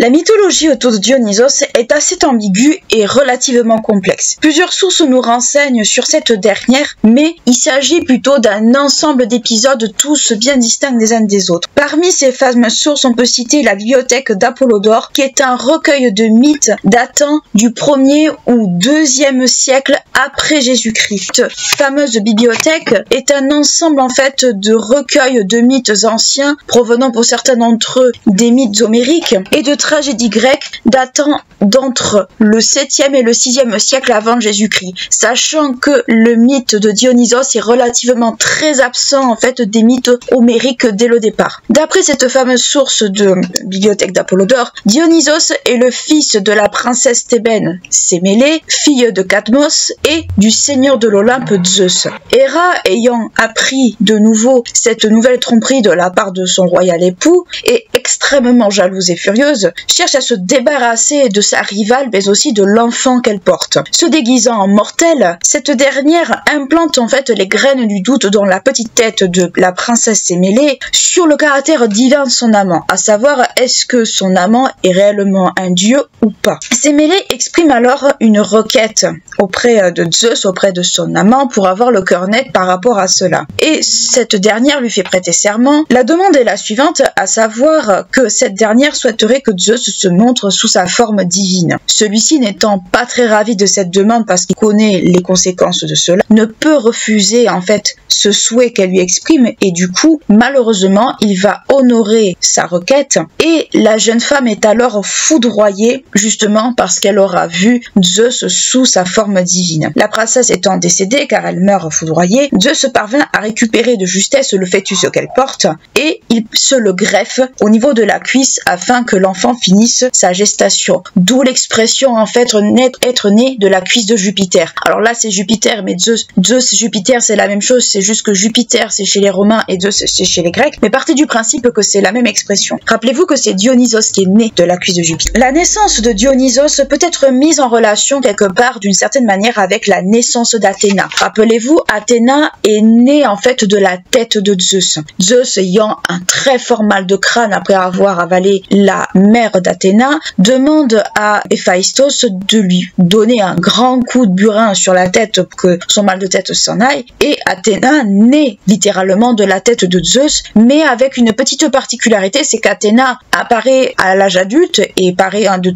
La mythologie autour de Dionysos est assez ambiguë et relativement complexe. Plusieurs sources nous renseignent sur cette dernière, mais il s'agit plutôt d'un ensemble d'épisodes tous bien distincts des uns des autres. Parmi ces fameuses sources, on peut citer la bibliothèque d'Apollodore, qui est un recueil de mythes datant du 1er ou 2e siècle après Jésus-Christ. Cette fameuse bibliothèque est un ensemble en fait de recueils de mythes anciens, provenant pour certains d'entre eux des mythes homériques et de tragédies grecques datant d'entre le 7e et le 6e siècle avant Jésus-Christ, sachant que le mythe de Dionysos est relativement très absent en fait des mythes homériques dès le départ. D'après cette fameuse source de bibliothèque d'Apollodore, Dionysos est le fils de la princesse thébaine Sémélé, fille de Cadmos et du seigneur de l'Olympe Zeus. Héra, ayant appris de nouveau cette nouvelle tromperie de la part de son royal époux, est extrêmement jalouse et furieuse, cherche à se débarrasser de sa rivale mais aussi de l'enfant qu'elle porte. Se déguisant en mortelle, cette dernière implante en fait les graines du doute dans la petite tête de la princesse Sémélé sur le caractère divin de son amant, à savoir est-ce que son amant est réellement un dieu ou pas. Sémélé exprime alors une requête auprès de Zeus, auprès de son amant, pour avoir le cœur net par rapport à cela. Et cette dernière lui fait prêter serment. La demande est la suivante, à savoir que cette dernière souhaiterait que Zeus se montre sous sa forme divine. Celui-ci, n'étant pas très ravi de cette demande parce qu'il connaît les conséquences de cela, ne peut refuser en fait ce souhait qu'elle lui exprime et du coup, malheureusement, il va honorer sa requête et la jeune femme est alors foudroyée justement parce qu'elle aura vu Zeus sous sa forme divine. La princesse étant décédée car elle meurt foudroyée, Zeus parvint à récupérer de justesse le fœtus qu'elle porte et il se le greffe au niveau de la cuisse afin que l'enfant finisse sa gestation. D'où l'expression en fait être né de la cuisse de Jupiter. Alors là c'est Jupiter mais Zeus Jupiter c'est la même chose, c'est juste que Jupiter c'est chez les Romains et Zeus c'est chez les Grecs, mais partez du principe que c'est la même expression. Rappelez-vous que c'est Dionysos qui est né de la cuisse de Jupiter. La naissance de Dionysos peut être mise en relation quelque part d'une certaine manière avec la naissance d'Athéna. Rappelez-vous, Athéna est née en fait de la tête de Zeus. Zeus ayant un très fort mal de crâne après avoir avalé la mère d'Athéna, demande à Héphaïstos de lui donner un grand coup de burin sur la tête pour que son mal de tête s'en aille et Athéna naît littéralement de la tête de Zeus, mais avec une petite particularité, c'est qu'Athéna apparaît à l'âge adulte et paraît de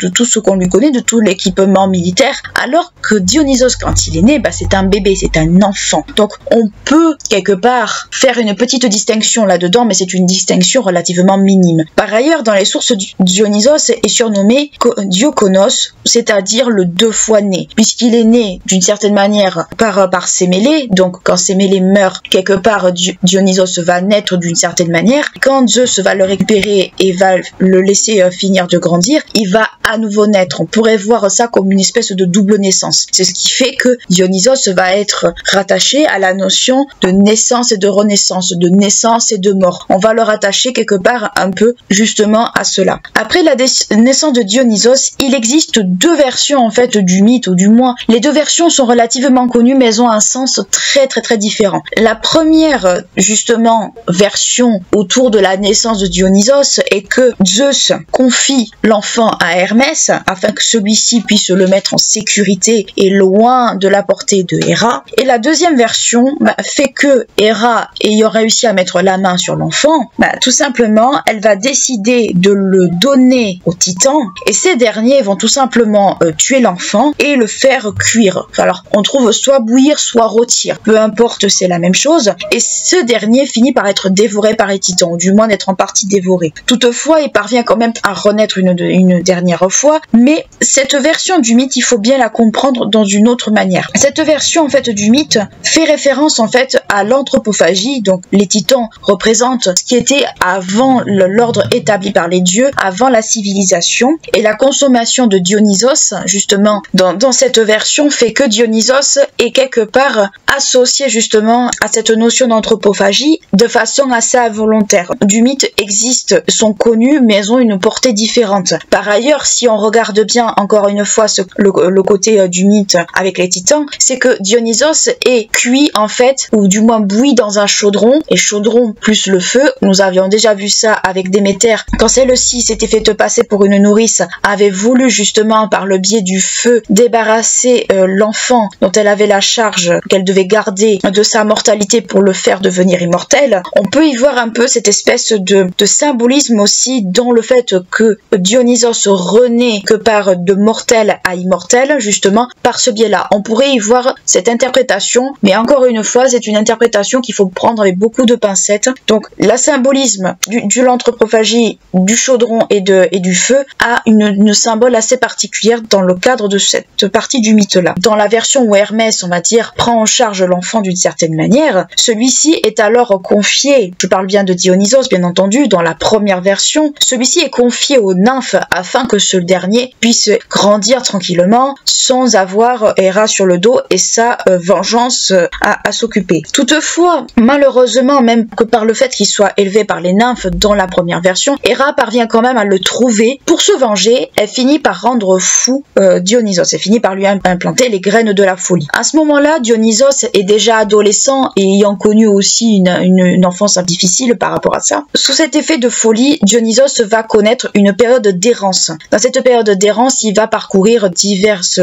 tout ce qu'on lui connaît, de tout l'équipement militaire, alors que Dionysos quand il est né, c'est un bébé, c'est un enfant. Donc on peut quelque part faire une petite distinction là-dedans, mais c'est une distinction relativement minime. Par ailleurs, dans les sources, Dionysos est surnommé Diokonos, c'est-à-dire le deux fois né, puisqu'il est né d'une certaine manière par Sémélé, donc quand Sémélé meurt, quelque part Dionysos va naître d'une certaine manière. Quand Zeus va le récupérer et va le laisser finir de grandir, il va à nouveau naître. On pourrait voir ça comme une espèce de double naissance. C'est ce qui fait que Dionysos va être rattaché à la notion de naissance et de renaissance, de naissance et de mort. On va le rattacher quelque part un peu justement à cela. Après la naissance de Dionysos, il existe deux versions en fait du mythe, ou du moins les deux versions sont relativement connues mais elles ont un sens très différent. La première justement version autour de la naissance de Dionysos est que Zeus confie l'enfant à Hermès afin que celui-ci puisse le mettre en sécurité et loin de la portée de Héra. Et la deuxième version fait que Héra, ayant réussi à mettre la main sur l'enfant, tout simplement elle va décider de le donner aux titans et ces derniers vont tout simplement tuer l'enfant et le faire cuire. Alors on trouve soit bouillir soit rôtir, peu importe, c'est la même chose, et ce dernier finit par être dévoré par les titans, ou du moins d'être en partie dévoré. Toutefois, il parvient quand même à renaître une dernière fois, mais cette version du mythe, il faut bien la comprendre dans une autre manière. Cette version en fait du mythe fait référence en fait à l'anthropophagie, donc les titans représentent ce qui était avant l'ordre établi par les dieux, avant la civilisation, et la consommation de Dionysos, justement, dans cette version, fait que Dionysos est quelque part associé justement à cette notion d'anthropophagie de façon assez involontaire. Du mythe existent, sont connus, mais elles ont une portée différente. Par ailleurs, si on regarde bien encore une fois le côté du mythe avec les titans, c'est que Dionysos est cuit en fait, ou du moins bouilli dans un chaudron, et chaudron plus le feu, nous avions déjà vu ça avec Déméter, quand celle-ci s'était fait passer pour une nourrice avait voulu justement par le biais du feu débarrasser l'enfant dont elle avait la charge qu'elle devait garder de sa mortalité pour le faire devenir immortel, on peut y voir un peu cette espèce de symbolisme aussi dans le fait que Dionysos renaît que par de mortel à immortel, justement par ce biais-là. On pourrait y voir cette interprétation, mais encore une fois, c'est une interprétation qu'il faut prendre avec beaucoup de pincettes. Donc, la symbolisme du l'anthropophagie, du chaudron et du feu a une symbole assez particulière dans le cadre de cette partie du mythe-là. Dans la version où Hermès, on va dire, prend en charge l'enfant d'une certaine manière, celui-ci est alors confié, je parle bien de Dionysos, bien entendu, dans la première version, celui-ci est confié aux nymphes afin que ce dernier puisse grandir tranquillement sans avoir Héra sur le dos et sa vengeance à s'occuper. Toutefois, malheureusement, même que par le fait qu'il soit élevé par les nymphes dans la première version, Héra parvient quand même à le trouver. Pour se venger, elle finit par rendre fou Dionysos, elle finit par lui implanter les graines de la folie. À ce moment-là, Dionysos est déjà adolescent et ayant connu aussi une enfance difficile par rapport à ça. Sous cet effet de folie, Dionysos va connaître une période d'errance. Dans cette période d'errance, il va parcourir diverses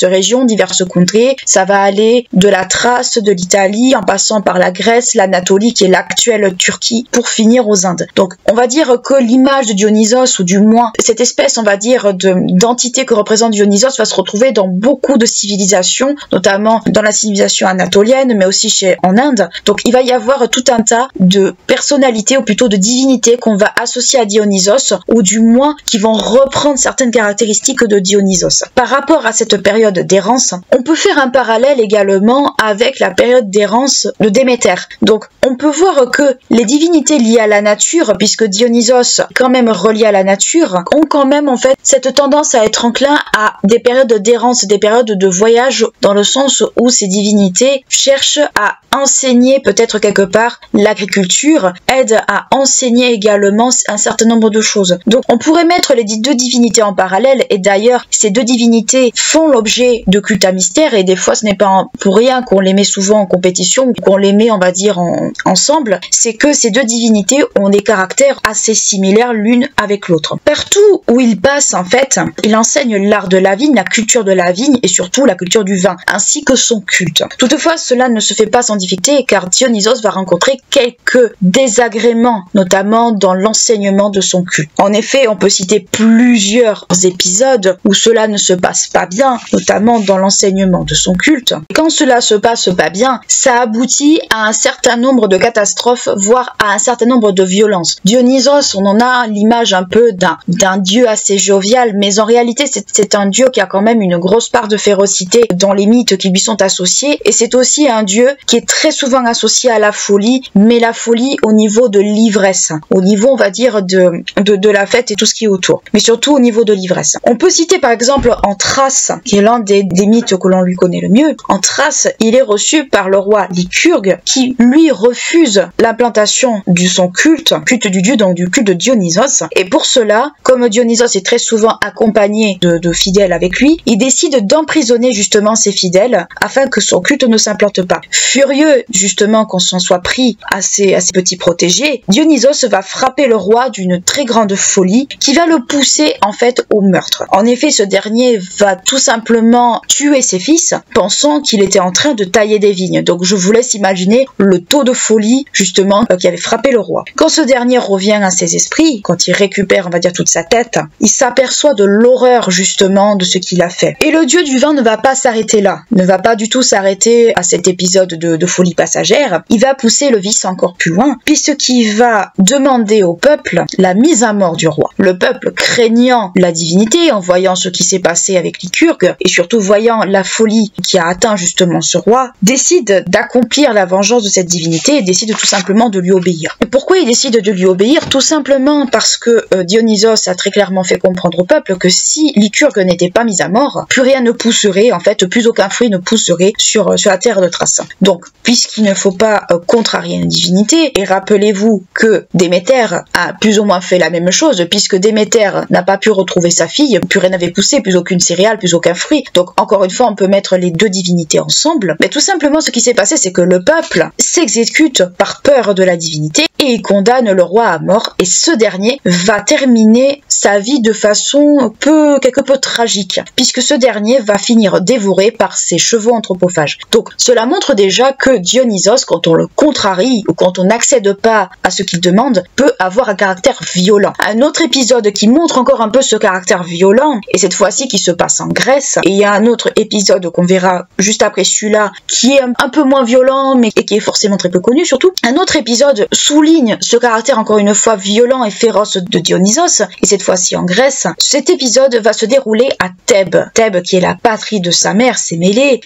régions, diverses contrées. Ça va aller de la Thrace, de l'Italie, en passant par la Grèce, l'Anatolie, qui est l'actuelle Turquie, pour finir aux Indes. Donc, on va dire que l'image de Dionysos, ou du moins cette espèce, on va dire, d'entité que représente Dionysos, va se retrouver dans beaucoup de civilisations, notamment dans la civilisation anatolienne, mais aussi en Inde. Donc, il va y avoir tout un tas de personnalités, ou plutôt de divinités, qu'on va associer à Dionysos, ou du moins qui vont reprendre certaines caractéristiques de Dionysos. Par rapport à cette période d'errance, on peut faire un parallèle également avec la période d'errance de Déméter. Donc, on peut voir que les divinités liées à la nature, puisque Dionysos est quand même relié à la nature, ont quand même en fait cette tendance à être enclins à des périodes d'errance, des périodes de voyage, dans le sens où ces divinités cherchent à enseigner peut-être quelque part l'agriculture, aident à enseigner également un certain nombre de choses. Donc on pourrait mettre les deux divinités en parallèle, et d'ailleurs ces deux divinités font l'objet de cultes à mystère, et des fois ce n'est pas pour rien qu'on les met souvent en compétition, ou qu'on les met on va dire ensemble, c'est que ces deux divinités ont des caractères assez similaires l'une avec l'autre. Partout où il passe en fait, il enseigne l'art de la vigne, la culture de la vigne et surtout la culture du vin, ainsi que son culte. Toutefois cela ne se fait pas sans difficulté, car Dionysos va rencontrer quelques désagréments, notamment dans l'enseignement de son culte. En effet, on peut citer plusieurs épisodes où cela ne se passe pas bien, notamment dans l'enseignement de son culte. Quand cela se passe pas bien, ça aboutit à un certain nombre de catastrophes, voire à un certain nombre de violences. Dionysos, on en a l'image un peu d'un dieu assez jovial, mais en réalité c'est un dieu qui a quand même une grosse part de férocité dans les mythes qui lui sont associés, et c'est aussi un dieu qui est très souvent associé à la folie, mais la folie au niveau de l'ivresse, au niveau on va dire de la fête et tout ce qui est autour, mais surtout au niveau de l'ivresse. On peut citer par exemple en Thrace, qui est l'un des mythes que l'on lui connaît le mieux. En Thrace, il est reçu par le roi Lycurgue, qui lui refuse l'implantation de son culte du dieu, donc du culte de Dionysos, et pour cela, comme Dionysos est très souvent accompagné de fidèles avec lui, il décide d'emprisonner justement ses fidèles afin que son culte ne s'implante pas. Furieux justement qu'on s'en soit pris à ses petits protégés, Dionysos va frapper le roi d'une très grande folie qui va le pousser en fait au meurtre. En effet, ce dernier va tout simplement tuer ses fils, pensant qu'il était en train de tailler des vignes. Donc je vous laisse imaginer le taux de folie justement qui avait frappé le roi. Quand ce dernier revient à ses esprits, quand il récupère on va dire toute sa tête, il s'aperçoit de l'horreur justement de ce qu'il a fait. Et le dieu du vin ne va pas s'arrêter là, ne va pas du tout s'arrêter à cet épisode de folie passagère. Il va pousser le vice encore plus loin, puisqu'il va demander au peuple la mise à mort du roi. Le peuple, craignant la divinité, en voyant ce qui s'est passé avec Lycurgue, et surtout voyant la folie qui a atteint justement ce roi, décide d'accomplir la vengeance de cette divinité et décide tout simplement de lui obéir. Et pourquoi il décide de lui obéir? Tout simplement parce que Dionysos a très clairement fait comprendre au peuple que si Lycurgue n'était pas mis à mort, plus rien ne pousserait, en fait, plus aucun fruit ne pousserait sur la terre de Thrace. Donc, puisqu'il ne faut pas contrarier une divinité, et rappelez-vous que Déméter a plus ou moins fait la même chose, puisque Déméter n'a pas pu retrouver sa fille, plus rien n'avait poussé, plus aucune céréale, plus aucun fruit. Donc encore une fois, on peut mettre les deux divinités ensemble. Mais tout simplement, ce qui s'est passé, c'est que le peuple s'exécute par peur de la divinité et il condamne le roi à mort. Et ce dernier va terminer sa vie de façon quelque peu tragique, puisque ce dernier va finir dévoré par ses chevaux anthropophages. Donc cela montre déjà que Dionysos, quand on le contrarie ou quand on n'accède pas à ce qu'il demande, peut avoir un caractère violent. Un autre épisode qui montre encore un peu ce caractère violent, et cette fois-ci qui se passe en Grèce, et il y a un autre épisode qu'on verra juste après celui-là, qui est un peu moins violent, mais qui est forcément très peu connu surtout. Un autre épisode souligne ce caractère encore une fois violent et féroce de Dionysos, et cette fois-ci en Grèce. Cet épisode va se dérouler à Thèbes. Thèbes qui est la patrie de sa mère, Sémélé,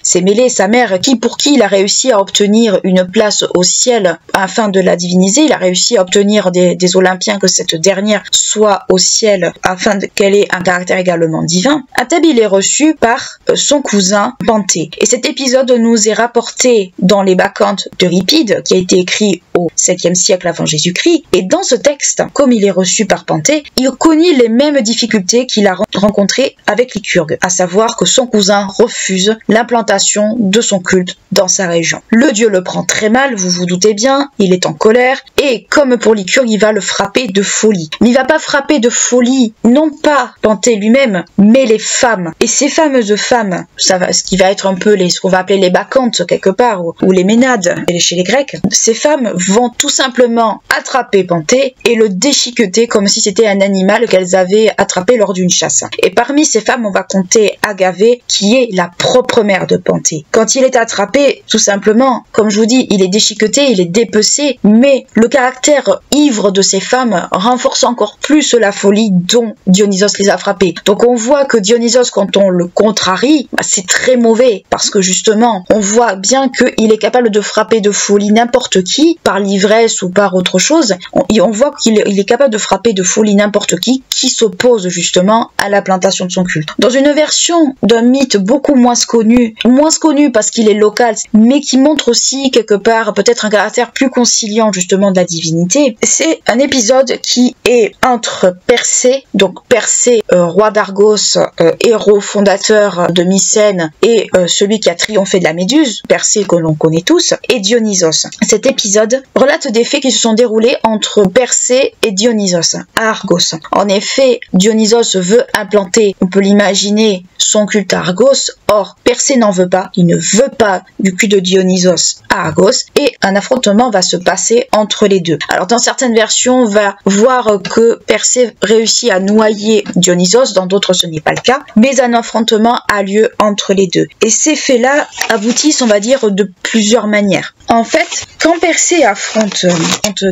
sa mère pour qui il a réussi à obtenir une place au ciel afin de la diviniser. Il a réussi à obtenir des Olympiens que cette dernière soit au ciel afin qu'elle ait un caractère également divin. À Thèbes, il est reçu par son cousin Panthée. Et cet épisode nous est rapporté dans les Bacchantes d'Euripide, qui a été écrit au 7e siècle avant Jésus-Christ. Et dans ce texte, comme il est reçu par Panthée, il connaît les mêmes difficultés qu'il a rencontrées avec Lycurgue, à savoir que son cousin refuse l'implantation de son culte dans sa région. Le dieu le prend très mal, vous vous doutez bien, il est en colère, et comme pour Lycurgue, il va le frapper de folie. Mais il va pas frapper de folie, non pas Panthée lui-même, mais les femmes. Et ces fameuses femmes, ce qui va être un peu ce qu'on va appeler les Bacchantes quelque part, ou les Ménades chez les Grecs, ces femmes vont tout simplement attraper Panthée et le déchiqueter comme si c'était un animal qu'elles avaient attrapé lors d'une chasse. Et parmi ces femmes, on va compter Agavée, qui est la propre mère de Panthée. Quand il est attrapé, tout simplement, comme je vous dis, il est déchiqueté, il est dépecé, mais le caractère ivre de ces femmes renforce encore plus la folie dont Dionysos les a frappées. Donc on voit que Dionysos, quand on le contrarie, c'est très mauvais, parce que justement, on voit bien qu'il est capable de frapper de folie n'importe qui, par l'ivresse ou par autre chose. On voit qu'il est capable de frapper de folie n'importe qui s'oppose justement à la plantation de son culte. Dans une version d'un mythe beaucoup moins connu parce qu'il est local, mais qui montre aussi quelque part peut-être un caractère plus conciliant justement de la divinité, c'est un épisode qui est entre Persée, donc Persée, roi d'Argos, héros fondateur de Mycène, et celui qui a triomphé de la Méduse, Persée que l'on connaît tous, et Dionysos. Cet épisode relate des faits qui se sont déroulés entre Persée et Dionysos à Argos. En effet, Dionysos veut implanter, on peut l'imaginer, son culte à Argos. Or, Persée n'en veut pas, il ne veut pas du culte de Dionysos à Argos, et un affrontement va se passer entre les deux. Alors dans certaines versions, on va voir que Persée réussit à noyer Dionysos, dans d'autres ce n'est pas le cas, mais un affrontement a lieu entre les deux. Et ces faits-là aboutissent, on va dire, de plusieurs manières. En fait, quand Persée affronte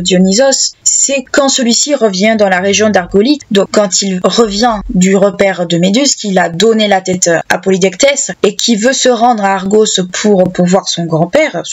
Dionysos, c'est quand celui-ci revient dans la région d'Argolide, donc quand il revient du repère de Méduse, qu'il a donné la tête à Polydectès, et qui veut se rendre à Argos pour voir son grand-père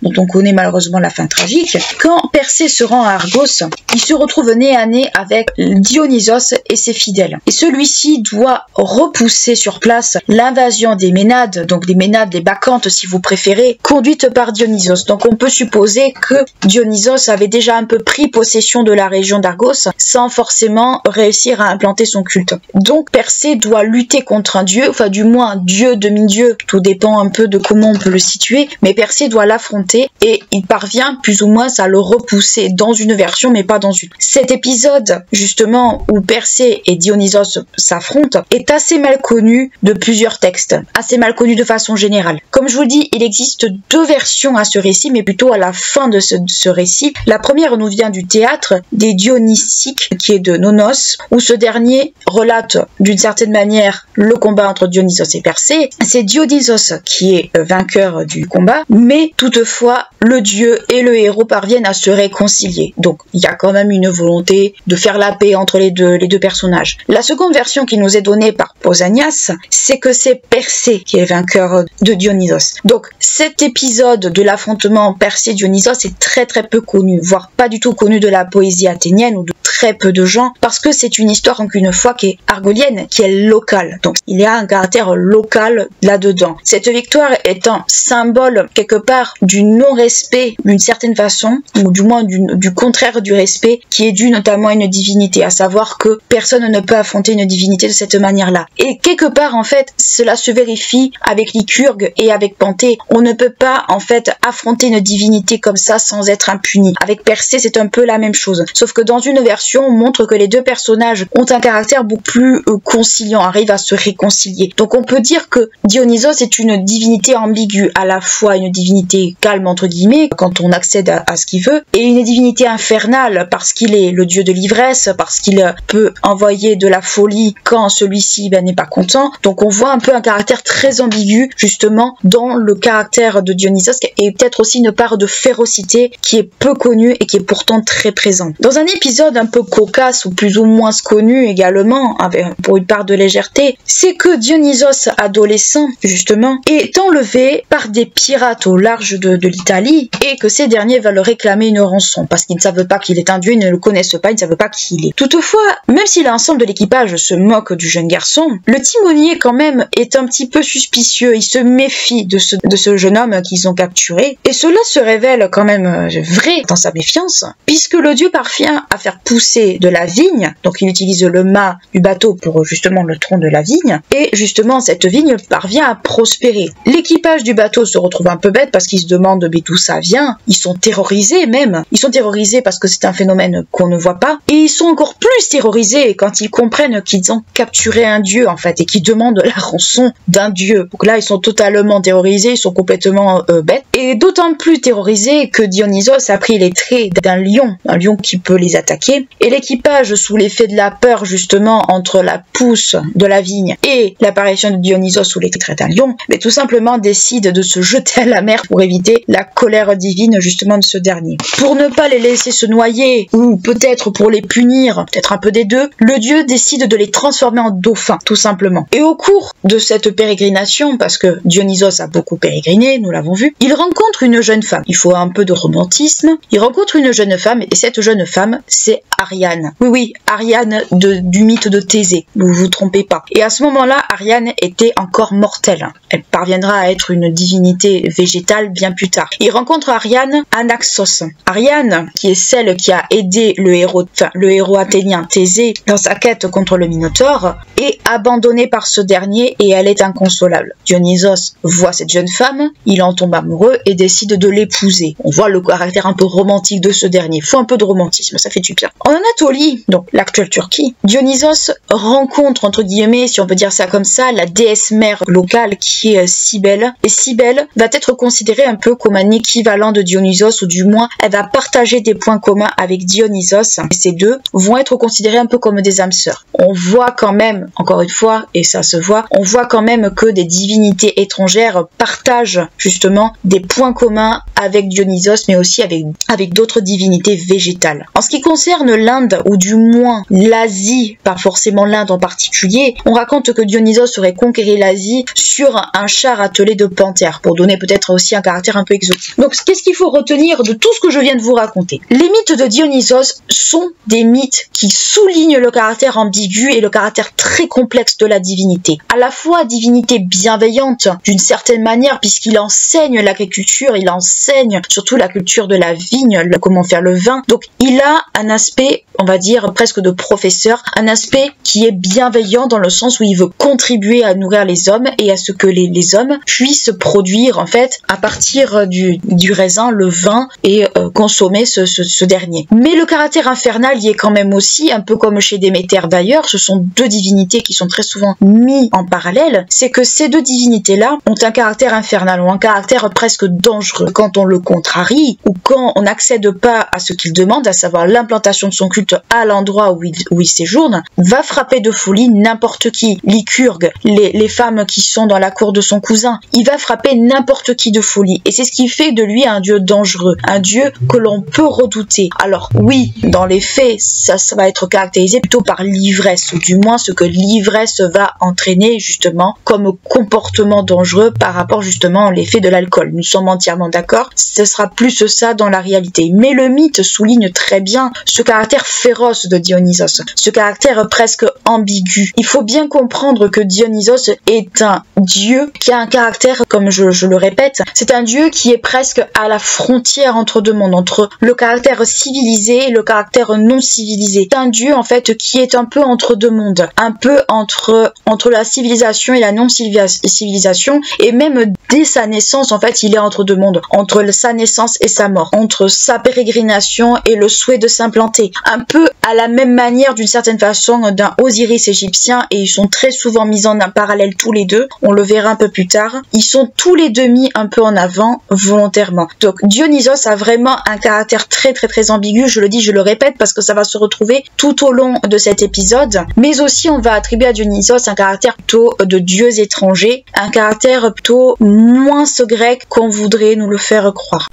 dont on connaît malheureusement la fin tragique. Quand Persée se rend à Argos, il se retrouve nez à nez avec Dionysos et ses fidèles. Et celui-ci doit repousser sur place l'invasion des Ménades, donc les Ménades, les Bacchantes si vous préférez, conduite par Dionysos. Donc on peut supposer que Dionysos avait déjà un peu pris possession de la région d'Argos sans forcément réussir à implanter son culte. Donc Persée doit lutter contre un dieu, enfin du moins dieu, demi-dieu, tout dépend un peu de comment on peut le situer, mais Persée doit l'affronter et il parvient plus ou moins à le repousser dans une version mais pas dans une. Cet épisode justement où Persée et Dionysos s'affrontent est assez mal connu de plusieurs textes, assez mal connu de façon générale. Comme je vous le dis, il existe deux versions à ce récit, mais plutôt à la fin de ce récit. La première nous vient du théâtre des Dionysiques, qui est de Nonos, où ce dernier relate d'une certaine manière le combat entre Dionysos et Persée. C'est Dionysos qui est vainqueur du combat, mais toutefois le dieu et le héros parviennent à se réconcilier. Donc il y a quand même une volonté de faire la paix entre les deux personnages. La seconde version qui nous est donnée par Pausanias, c'est que c'est Persée qui est vainqueur de Dionysos. Donc cet épisode de l'affrontement Persée-Dionysos est très très peu connu, voire pas du tout connu de la poésie athénienne ou de très peu de gens, parce que c'est une histoire encore une fois qui est argolienne, qui est locale. Donc il y a un caractère local là-dedans. Cette victoire est un symbole quelque part du non-respect d'une certaine façon, ou du moins du contraire du respect qui est dû notamment à une divinité, à savoir que personne ne peut affronter une divinité de cette manière-là. Et quelque part en fait cela se vérifie avec Lycurgue et avec Panthée. On ne peut pas en fait affronter une divinité comme ça sans être impuni. Avec Persée c'est un peu la même chose, sauf que dans une version pérégrination montre que les deux personnages ont un caractère beaucoup plus conciliant, arrivent à se réconcilier. Donc on peut dire que Dionysos est une divinité ambiguë, à la fois une divinité calme entre guillemets quand on accède à ce qu'il veut, et une divinité infernale parce qu'il est le dieu de l'ivresse, parce qu'il peut envoyer de la folie quand celui-ci n'est pas content. Donc on voit un peu un caractère très ambigu justement dans le caractère de Dionysos, et peut-être aussi une part de férocité qui est peu connue et qui est pourtant très présente. Dans un épisode un peu cocasse ou plus ou moins connu également, pour une part de légèreté, c'est que Dionysos adolescent justement est enlevé par des pirates au large de l'Italie, et que ces derniers veulent réclamer une rançon parce qu'ils ne savent pas qu'il est un dieu, ils ne le connaissent pas, ils ne savent pas qui il est. Toutefois, même si l'ensemble de l'équipage se moque du jeune garçon, le timonier quand même est un petit peu suspicieux, il se méfie de ce jeune homme qu'ils ont capturé, et cela se révèle quand même vrai dans sa méfiance, puisque le dieu parvient à faire pousser de la vigne, donc il utilise le mât du bateau pour justement le tronc de la vigne, et justement cette vigne parvient à prospérer. L'équipage du bateau se retrouve un peu bête parce qu'ils se demandent d'où ça vient, ils sont terrorisés même, ils sont terrorisés parce que c'est un phénomène qu'on ne voit pas, et ils sont encore plus terrorisés quand ils comprennent qu'ils ont capturé un dieu en fait, et qu'ils demandent la rançon d'un dieu. Donc là ils sont totalement terrorisés, ils sont complètement bêtes, et d'autant plus terrorisés que Dionysos a pris les traits d'un lion qui peut les attaquer, et l'équipage sous l'effet de la peur justement entre la pousse de la vigne et l'apparition de Dionysos sous les traits d'un lion, mais tout simplement décide de se jeter à la mer pour éviter la colère divine justement de ce dernier. Pour ne pas les laisser se noyer, ou peut-être pour les punir, peut-être un peu des deux, le dieu décide de les transformer en dauphins, tout simplement. Et au cours de cette pérégrination, parce que Dionysos a beaucoup pérégriné, nous l'avons vu, il rencontre une jeune femme. Il faut un peu de romantisme. Il rencontre une jeune femme, et cette jeune femme, c'est Ariane. Oui, Ariane du mythe de Thésée, ne vous trompez pas. Et à ce moment-là, Ariane était encore mortelle. Elle parviendra à être une divinité végétale bien plus tard. Il rencontre Ariane à Naxos. Ariane, qui est celle qui a aidé le héros athénien Thésée dans sa quête contre le Minotaure, est abandonnée par ce dernier et elle est inconsolable. Dionysos voit cette jeune femme, il en tombe amoureux et décide de l'épouser. On voit le caractère un peu romantique de ce dernier. Il faut un peu de romantisme, ça fait du bien. En Anatolie, donc l'actuelle Turquie, Dionysos rencontre, entre guillemets, si on peut dire ça comme ça, la déesse mère locale qui est Cybèle. Et Cybèle va être considérée un peu comme un équivalent de Dionysos, ou du moins, elle va partager des points communs avec Dionysos. Et ces deux vont être considérés un peu comme des âmes sœurs. On voit quand même, encore une fois, et ça se voit, on voit quand même que des divinités étrangères partagent justement des points communs avec Dionysos, mais aussi avec d'autres divinités végétales. En ce qui concerne l'Inde, ou du moins l'Asie, pas forcément l'Inde en particulier, on raconte que Dionysos aurait conquéri l'Asie sur un char attelé de panthères, pour donner peut-être aussi un caractère un peu exotique. Donc qu'est-ce qu'il faut retenir de tout ce que je viens de vous raconter? Les mythes de Dionysos sont des mythes qui soulignent le caractère ambigu et le caractère très complexe de la divinité. À la fois divinité bienveillante d'une certaine manière, puisqu'il enseigne l'agriculture, il enseigne surtout la culture de la vigne, comment faire le vin. Donc il a un aspect, on va dire presque de professeur, un aspect qui est bienveillant dans le sens où il veut contribuer à nourrir les hommes et à ce que les hommes puissent produire en fait à partir du raisin le vin et consommer ce dernier. Mais le caractère infernal y est quand même aussi, un peu comme chez Déméter d'ailleurs, ce sont deux divinités qui sont très souvent mis en parallèle, c'est que ces deux divinités-là ont un caractère infernal, ont un caractère presque dangereux. Quand on le contrarie ou quand on n'accède pas à ce qu'il demande, à savoir l'implantation de son culte à l'endroit où il séjourne, va frapper de folie n'importe qui. Lycurgue, les femmes qui sont dans la cour de son cousin, il va frapper n'importe qui de folie. Et c'est ce qui fait de lui un dieu dangereux, un dieu que l'on peut redouter. Alors oui, dans les faits, ça va être caractérisé plutôt par l'ivresse, ou du moins ce que l'ivresse va entraîner justement comme comportement dangereux par rapport justement à l'effet de l'alcool. Nous sommes entièrement d'accord, ce sera plus ça dans la réalité. Mais le mythe souligne très bien ce caractère féroce de Dionysos, ce caractère presque ambigu. Il faut bien comprendre que Dionysos est un dieu qui a un caractère, comme je le répète, c'est un dieu qui est presque à la frontière entre deux mondes, entre le caractère civilisé et le caractère non civilisé. C'est un dieu en fait qui est un peu entre deux mondes, un peu entre la civilisation et la non civilisation, et même dès sa naissance en fait il est entre deux mondes, entre sa naissance et sa mort, entre sa pérégrination et le souhait de s'implanter, un peu à la même manière d'une certaine façon d'un Osiris égyptien et ils sont très souvent mis en parallèle tous les deux. On le verra un peu plus tard. Ils sont tous les deux mis un peu en avant volontairement. Donc Dionysos a vraiment un caractère très ambigu. Je le dis, je le répète parce que ça va se retrouver tout au long de cet épisode. Mais aussi on va attribuer à Dionysos un caractère plutôt de dieu étranger, un caractère plutôt moins grec qu'on voudrait nous le faire croire.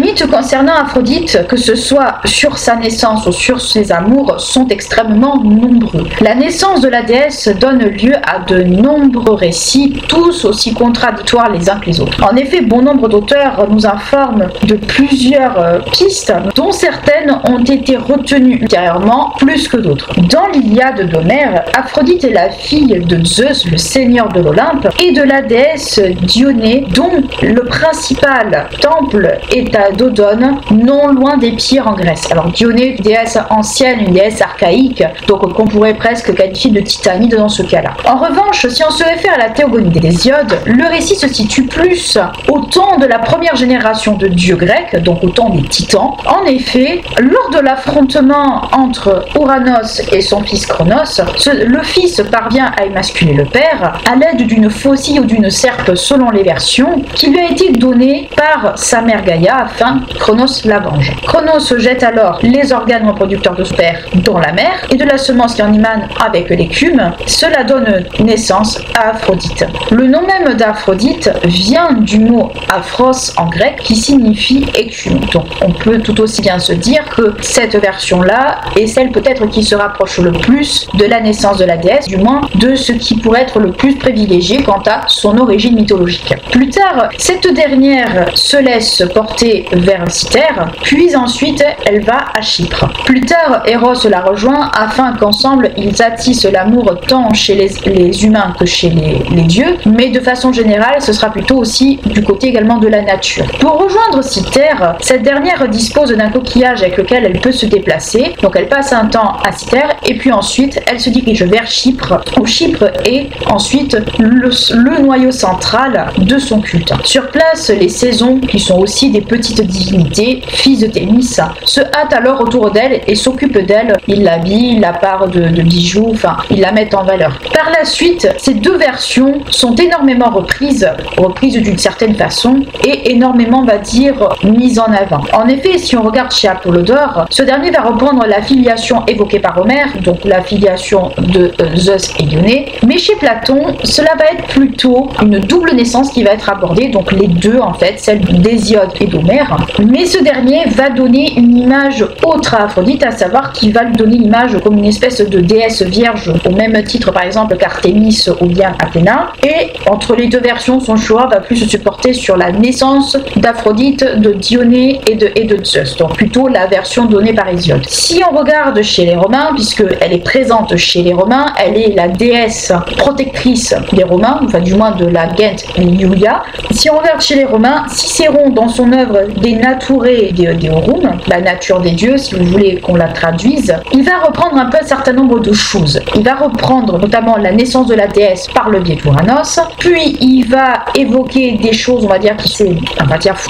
Les mythes concernant Aphrodite, que ce soit sur sa naissance ou sur ses amours, sont extrêmement nombreux. La naissance de la déesse donne lieu à de nombreux récits, tous aussi contradictoires les uns que les autres. En effet, bon nombre d'auteurs nous informent de plusieurs pistes, dont certaines ont été retenues ultérieurement plus que d'autres. Dans l'Iliade d'Homère, Aphrodite est la fille de Zeus, le seigneur de l'Olympe, et de la déesse Dionée, dont le principal temple est à Dodone, non loin des Pyres en Grèce. Alors Dionée, une déesse ancienne, une déesse archaïque, donc qu'on pourrait presque qualifier de titanide dans ce cas-là. En revanche, si on se réfère à la théogonie d'Hésiode, le récit se situe plus au temps de la première génération de dieux grecs, donc au temps des titans. En effet, lors de l'affrontement entre Ouranos et son fils Cronos, le fils parvient à émasculer le père à l'aide d'une faucille ou d'une serpe selon les versions, qui lui a été donnée par sa mère Gaïa afin que Cronos la venge. Cronos jette alors les organes reproducteurs de son père dans la mer et de la semence qui en émane avec l'écume. Cela donne naissance à Aphrodite. Le nom même d'Aphrodite vient du mot aphros en grec qui signifie écume. Donc on peut tout aussi bien se dire que cette version-là est celle peut-être qui se rapproche le plus de la naissance de la déesse, du moins de ce qui pourrait être le plus privilégié quant à son origine mythologique. Plus tard, cette dernière se laisse porter vers Cythère, puis ensuite elle va à Chypre. Plus tard, Eros la rejoint afin qu'ensemble ils attissent l'amour tant chez les humains que chez les dieux, mais de façon générale ce sera plutôt aussi du côté également de la nature. Pour rejoindre Cythère, cette dernière dispose d'un coquillage avec lequel elle peut se déplacer, donc elle passe un temps à Cythère et puis ensuite elle se dirige vers Chypre, où Chypre est ensuite le noyau central de son culte. Sur place, les saisons, qui sont aussi des petites divinités, fils de Thémis, se hâtent alors autour d'elle et s'occupent d'elle. Ils l'habillent, la part de bijoux, enfin, ils la mettent en valeur. Par la suite, ces deux versions sont énormément reprises d'une certaine façon et énormément, on va dire, mises en avant. En effet, si on regarde chez Apollodore, ce dernier va reprendre la filiation évoquée par Homère, donc la filiation de Zeus et Dionée, mais chez Platon, cela va être plutôt une double naissance qui va être abordée, donc les deux en fait, celle d'Hésiode et d'Homère, mais ce dernier va donner une image autre à Aphrodite, à savoir qu'il va lui donner l'image comme une espèce de déesse vierge, au même titre par exemple qu'Artémis ou bien Athéna, et entre les deux versions, son choix va plus se porter sur la naissance d'Aphrodite, de Dionée et de Zeus, donc plutôt la version donnée par Hésiode. Si on regarde chez les Romains, puisque elle est présente chez les Romains, elle est la déesse protectrice des Romains, enfin du moins de la gente Iulia. Si on regarde chez les Romains, Cicéron dans son œuvre De Nature Deorum, la nature des dieux, si vous voulez qu'on la traduise, il va reprendre un peu un certain nombre de choses. Il va reprendre notamment la naissance de la déesse par le biais d'Uranos, puis il va évoquer des choses, on va dire,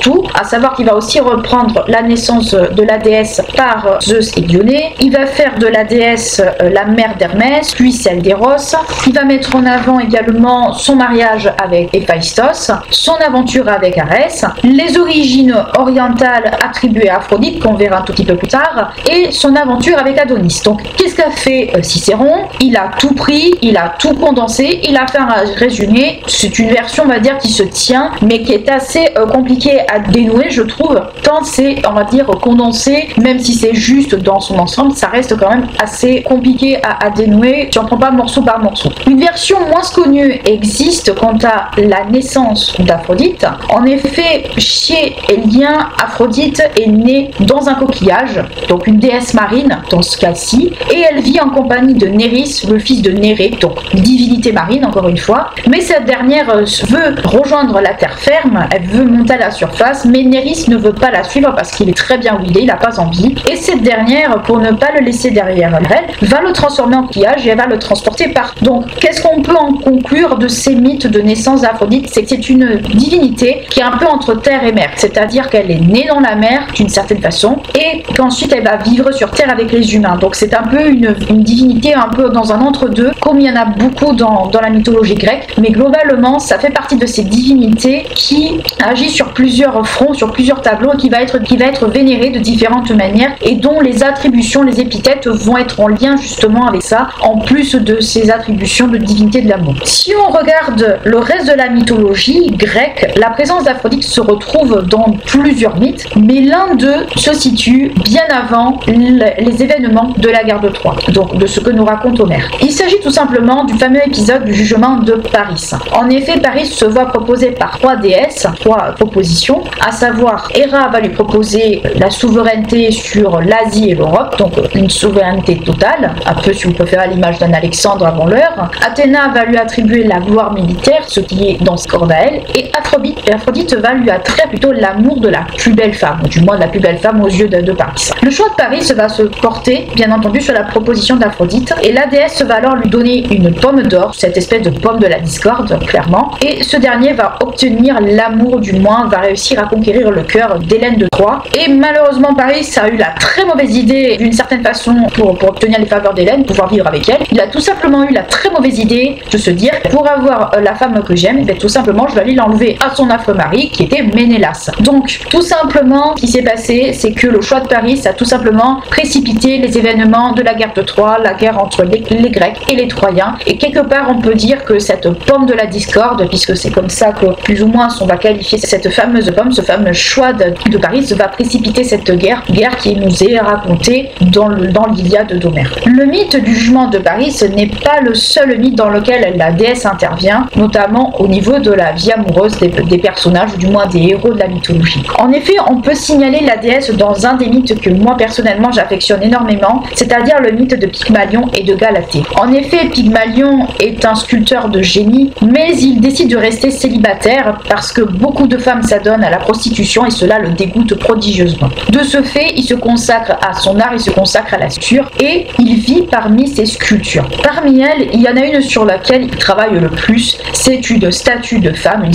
tout, à savoir qu'il va aussi reprendre la naissance de la déesse par Zeus et Dionée. Il va faire de la déesse la mère d'Hermès, puis celle d'Eros. Il va mettre en avant également son mariage avec Héphaïstos, son aventure avec Arès, les origines orientales attribuées à Aphrodite, qu'on verra un tout petit peu plus tard, et son aventure avec Adonis. Donc, qu'est-ce qu'a fait Cicéron? Il a tout pris, il a tout condensé, il a fait un résumé. C'est une version, on va dire, qui se tient, mais qui est assez compliquée à dénouer, je trouve, tant c'est, on va dire, condensé, même si c'est juste dans son ensemble, ça reste quand même assez compliqué à dénouer, si on prend pas morceau par morceau. Une version moins connue existe quant à la naissance d'Aphrodite. En effet, chez Élien, Aphrodite est née dans un coquillage, donc une déesse marine dans ce cas-ci, et elle vit en compagnie de Néris, le fils de Nérée, donc divinité marine encore une fois, mais cette dernière veut rejoindre la terre ferme, elle veut monter à la surface, mais Néris ne veut pas la suivre parce qu'il est très bien où il n'a pas envie, et cette dernière, pour ne pas le laisser derrière elle, va le transformer en coquillage et elle va le transporter partout. Donc, qu'est-ce qu'on peut en conclure de ces mythes de naissance d'Aphrodite? C'est que c'est une divinité qui est un peu entre terre et mer, c'est-à-dire qu'elle est née dans la mer d'une certaine façon et qu'ensuite elle va vivre sur Terre avec les humains. Donc c'est un peu une divinité un peu dans un entre-deux, comme il y en a beaucoup dans la mythologie grecque, mais globalement ça fait partie de ces divinités qui agit sur plusieurs fronts, sur plusieurs tableaux, qui va être vénérée de différentes manières et dont les attributions, les épithètes vont être en lien justement avec ça, en plus de ces attributions de divinité de l'amour. Si on regarde le reste de la mythologie grecque, la présence d'Aphrodite se retrouve dans plusieurs mythes, mais l'un d'eux se situe bien avant les événements de la guerre de Troie, donc de ce que nous raconte Homère. Il s'agit tout simplement du fameux épisode du jugement de Paris. En effet, Paris se voit proposer par trois déesses, trois propositions, à savoir Héra va lui proposer la souveraineté sur l'Asie et l'Europe, donc une souveraineté totale, un peu si vous préférez à l'image d'un Alexandre avant l'heure. Athéna va lui attribuer la gloire militaire, ce qui est dans ses cordes à elle, et Aphrodite va lui attribuer plutôt l'amour de la plus belle femme, du moins de la plus belle femme aux yeux de Paris. Le choix de Paris va se porter, bien entendu, sur la proposition d'Aphrodite, et la déesse va alors lui donner une pomme d'or, cette espèce de pomme de la discorde, clairement, et ce dernier va obtenir l'amour, du moins, va réussir à conquérir le cœur d'Hélène de Troie, et malheureusement Paris a eu la très mauvaise idée, d'une certaine façon, pour obtenir les faveurs d'Hélène, pouvoir vivre avec elle. Il a tout simplement eu la très mauvaise idée de se dire, pour avoir la femme que j'aime, tout simplement je vais aller l'enlever à son affreux mari, qui était Ménélas. Donc tout simplement, ce qui s'est passé, c'est que le choix de Paris a tout simplement précipité les événements de la guerre de Troie, la guerre entre les Grecs et les Troyens, et quelque part on peut dire que cette pomme de la discorde, puisque c'est comme ça que plus ou moins on va qualifier cette fameuse pomme, ce fameux choix de Paris va précipiter cette guerre qui nous est racontée dans l'Iliade d'Homère. Le mythe du jugement de Paris n'est pas le seul mythe dans lequel la déesse intervient, notamment au niveau de la vie amoureuse des personnages, ou du moins des héros de la mythologie. En effet, on peut signaler la déesse dans un des mythes que moi personnellement j'affectionne énormément, c'est-à-dire le mythe de Pygmalion et de Galatée. En effet, Pygmalion est un sculpteur de génie, mais il décide de rester célibataire parce que beaucoup de femmes s'adonnent à la prostitution et cela le dégoûte prodigieusement. De ce fait, il se consacre à son art, il se consacre à la sculpture et il vit parmi ses sculptures. Parmi elles, il y en a une sur laquelle il travaille le plus, c'est une statue de femme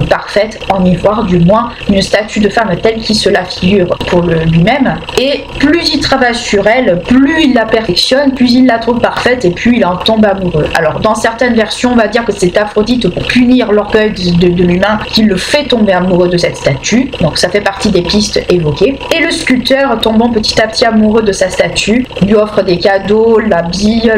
parfaite en ivoire, du moins une statue de femme telle qu'il se la figure pour lui-même, et plus il travaille sur elle, plus il la perfectionne, plus il la trouve parfaite et plus il en tombe amoureux. Alors dans certaines versions, on va dire que c'est Aphrodite pour punir l'orgueil de l'humain qui le fait tomber amoureux de cette statue, donc ça fait partie des pistes évoquées, et le sculpteur, tombant petit à petit amoureux de sa statue, lui offre des cadeaux, l'habille,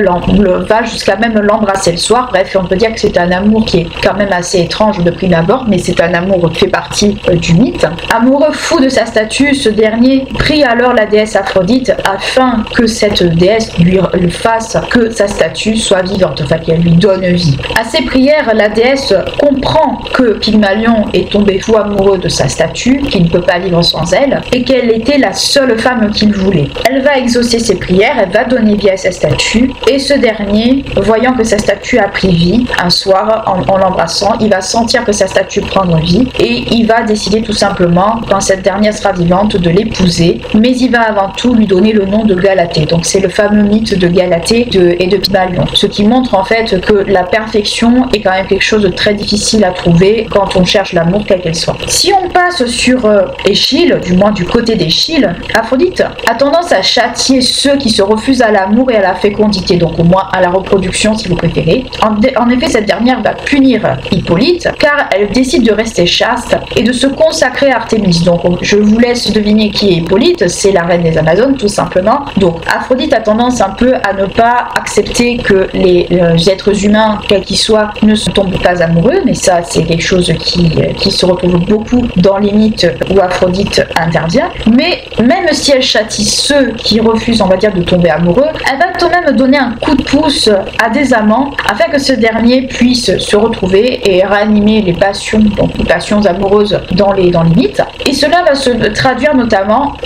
va jusqu'à même l'embrasser le soir. Bref, on peut dire que c'est un amour qui est quand même assez étrange de prime abord, mais c'est un amour qui fait partie du mythe. Amoureux fou de sa statue, ce dernier prie alors la déesse Aphrodite afin que cette déesse lui fasse que sa statue soit vivante, enfin qu'elle lui donne vie. À ses prières, la déesse comprend que Pygmalion est tombé fou amoureux de sa statue, qu'il ne peut pas vivre sans elle, et qu'elle était la seule femme qu'il voulait. Elle va exaucer ses prières, elle va donner vie à sa statue, et ce dernier, voyant que sa statue a pris vie, un soir, en l'embrassant, il va sentir que sa statue prend vie, et il va décider tout simplement, quand cette dernière sera vivante, de l'épouser, mais il va avant tout lui donner le nom de Galatée. Donc c'est le fameux mythe de Galatée et de Pygmalion, ce qui montre en fait que la perfection est quand même quelque chose de très difficile à trouver quand on cherche l'amour quel qu'elle soit. Si on passe sur Échille, du moins du côté d'Échille, Aphrodite a tendance à châtier ceux qui se refusent à l'amour et à la fécondité, donc au moins à la reproduction si vous préférez. En effet, cette dernière va punir Hippolyte car elle décide de rester chaste et de se consacrer à Artémis. Donc je vous laisse deviner qui est Hippolyte, c'est la reine des Amazones tout simplement. Donc Aphrodite a tendance un peu à ne pas accepter que les êtres humains, quels qu'ils soient, ne se tombent pas amoureux, mais ça c'est quelque chose qui se retrouve beaucoup dans les mythes où Aphrodite intervient. Mais même si elle châtie ceux qui refusent, on va dire, de tomber amoureux, elle va quand même donner un coup de pouce à des amants afin que ce dernier puisse se retrouver et réanimer les passions, donc les passions amoureuses dans les mythes. Et cela va se traduire notamment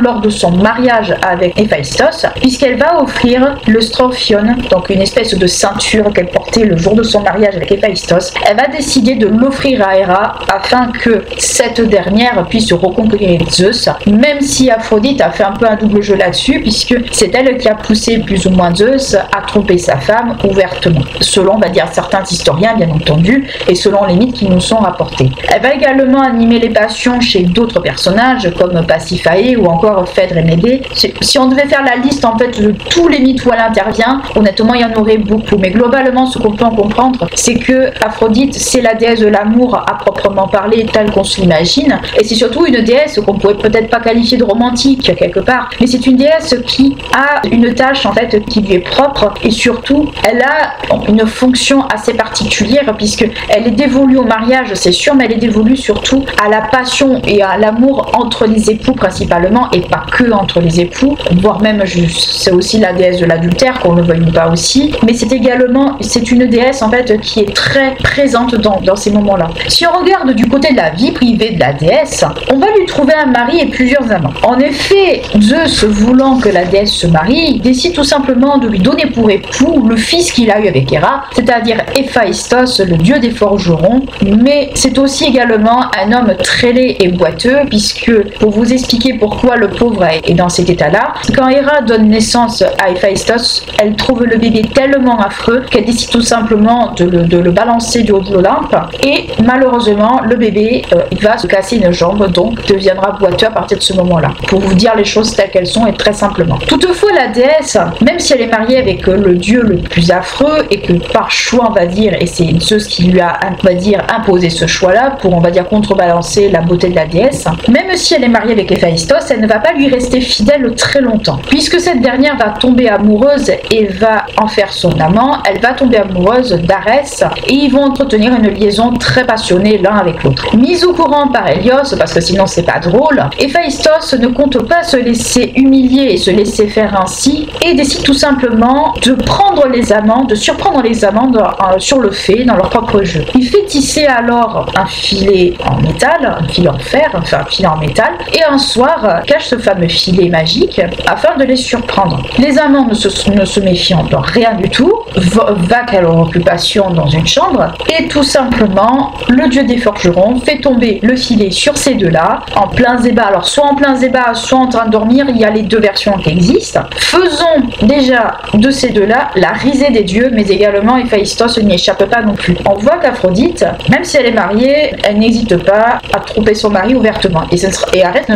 lors de son mariage avec Héphaïstos, puisqu'elle va offrir le strophion, donc une espèce de ceinture qu'elle portait le jour de son mariage avec Héphaïstos. Elle va décider de l'offrir à Héra afin que cette dernière puisse reconquérir Zeus, même si Aphrodite a fait un peu un double jeu là-dessus, puisque c'est elle qui a poussé plus ou moins Zeus à tromper sa femme ouvertement, selon, on va dire, certains historiens bien entendu, et selon les mythes qui nous sont rapportés. Elle va également également animé les passions chez d'autres personnages comme Pasiphae ou encore Phèdre et Médée. Si on devait faire la liste en fait de tous les mythes où elle intervient, honnêtement il y en aurait beaucoup, mais globalement ce qu'on peut en comprendre, c'est que Aphrodite c'est la déesse de l'amour à proprement parler telle qu'on s'imagine, et c'est surtout une déesse qu'on pourrait peut-être pas qualifier de romantique quelque part, mais c'est une déesse qui a une tâche en fait qui lui est propre, et surtout elle a une fonction assez particulière puisque elle est dévolue au mariage, c'est sûr, mais elle est dévolue surtout à la passion et à l'amour entre les époux principalement, et pas que entre les époux, voire même c'est aussi la déesse de l'adultère, qu'on ne le veuille pas aussi, mais c'est une déesse en fait qui est très présente dans ces moments-là. Si on regarde du côté de la vie privée de la déesse, on va lui trouver un mari et plusieurs amants. En effet, Zeus, voulant que la déesse se marie, décide tout simplement de lui donner pour époux le fils qu'il a eu avec Héra, c'est-à-dire Héphaïstos, le dieu des forgerons, mais c'est aussi également un homme très laid et boiteux, puisque, pour vous expliquer pourquoi le pauvre est dans cet état-là, quand Héra donne naissance à Héphaïstos, elle trouve le bébé tellement affreux qu'elle décide tout simplement de le balancer du haut de l'Olympe, et malheureusement le bébé il va se casser une jambe, donc deviendra boiteux à partir de ce moment-là, pour vous dire les choses telles qu'elles sont et très simplement. Toutefois la déesse, même si elle est mariée avec le dieu le plus affreux, et que par choix on va dire, et c'est Zeus qui lui a on va dire imposé ce choix-là pour on va dire contrebalancer la beauté de la déesse, même si elle est mariée avec Héphaïstos, elle ne va pas lui rester fidèle très longtemps, puisque cette dernière va tomber amoureuse et va en faire son amant. Elle va tomber amoureuse d'Arès et ils vont entretenir une liaison très passionnée l'un avec l'autre. Mise au courant par Hélios, parce que sinon c'est pas drôle, Héphaïstos ne compte pas se laisser humilier et se laisser faire ainsi, et décide tout simplement de prendre les amants, de surprendre les amants sur le fait, dans leur propre jeu. Il fait tisser alors un filet en métal, un filet en fer, enfin un filet en métal, et un soir cache ce fameux filet magique afin de les surprendre. Les amants ne se méfiant de rien du tout, vaquent à leur occupation dans une chambre, et tout simplement le dieu des forgerons fait tomber le filet sur ces deux-là en plein zébat. Alors soit en plein zébat, soit en train de dormir, il y a les deux versions qui existent. Faisons déjà de ces deux-là la risée des dieux, mais également Héphaïstos n'y échappe pas non plus. On voit qu'Aphrodite, même si elle est mariée, elle n'hésite pas à tromper son mari ouvertement, et Arès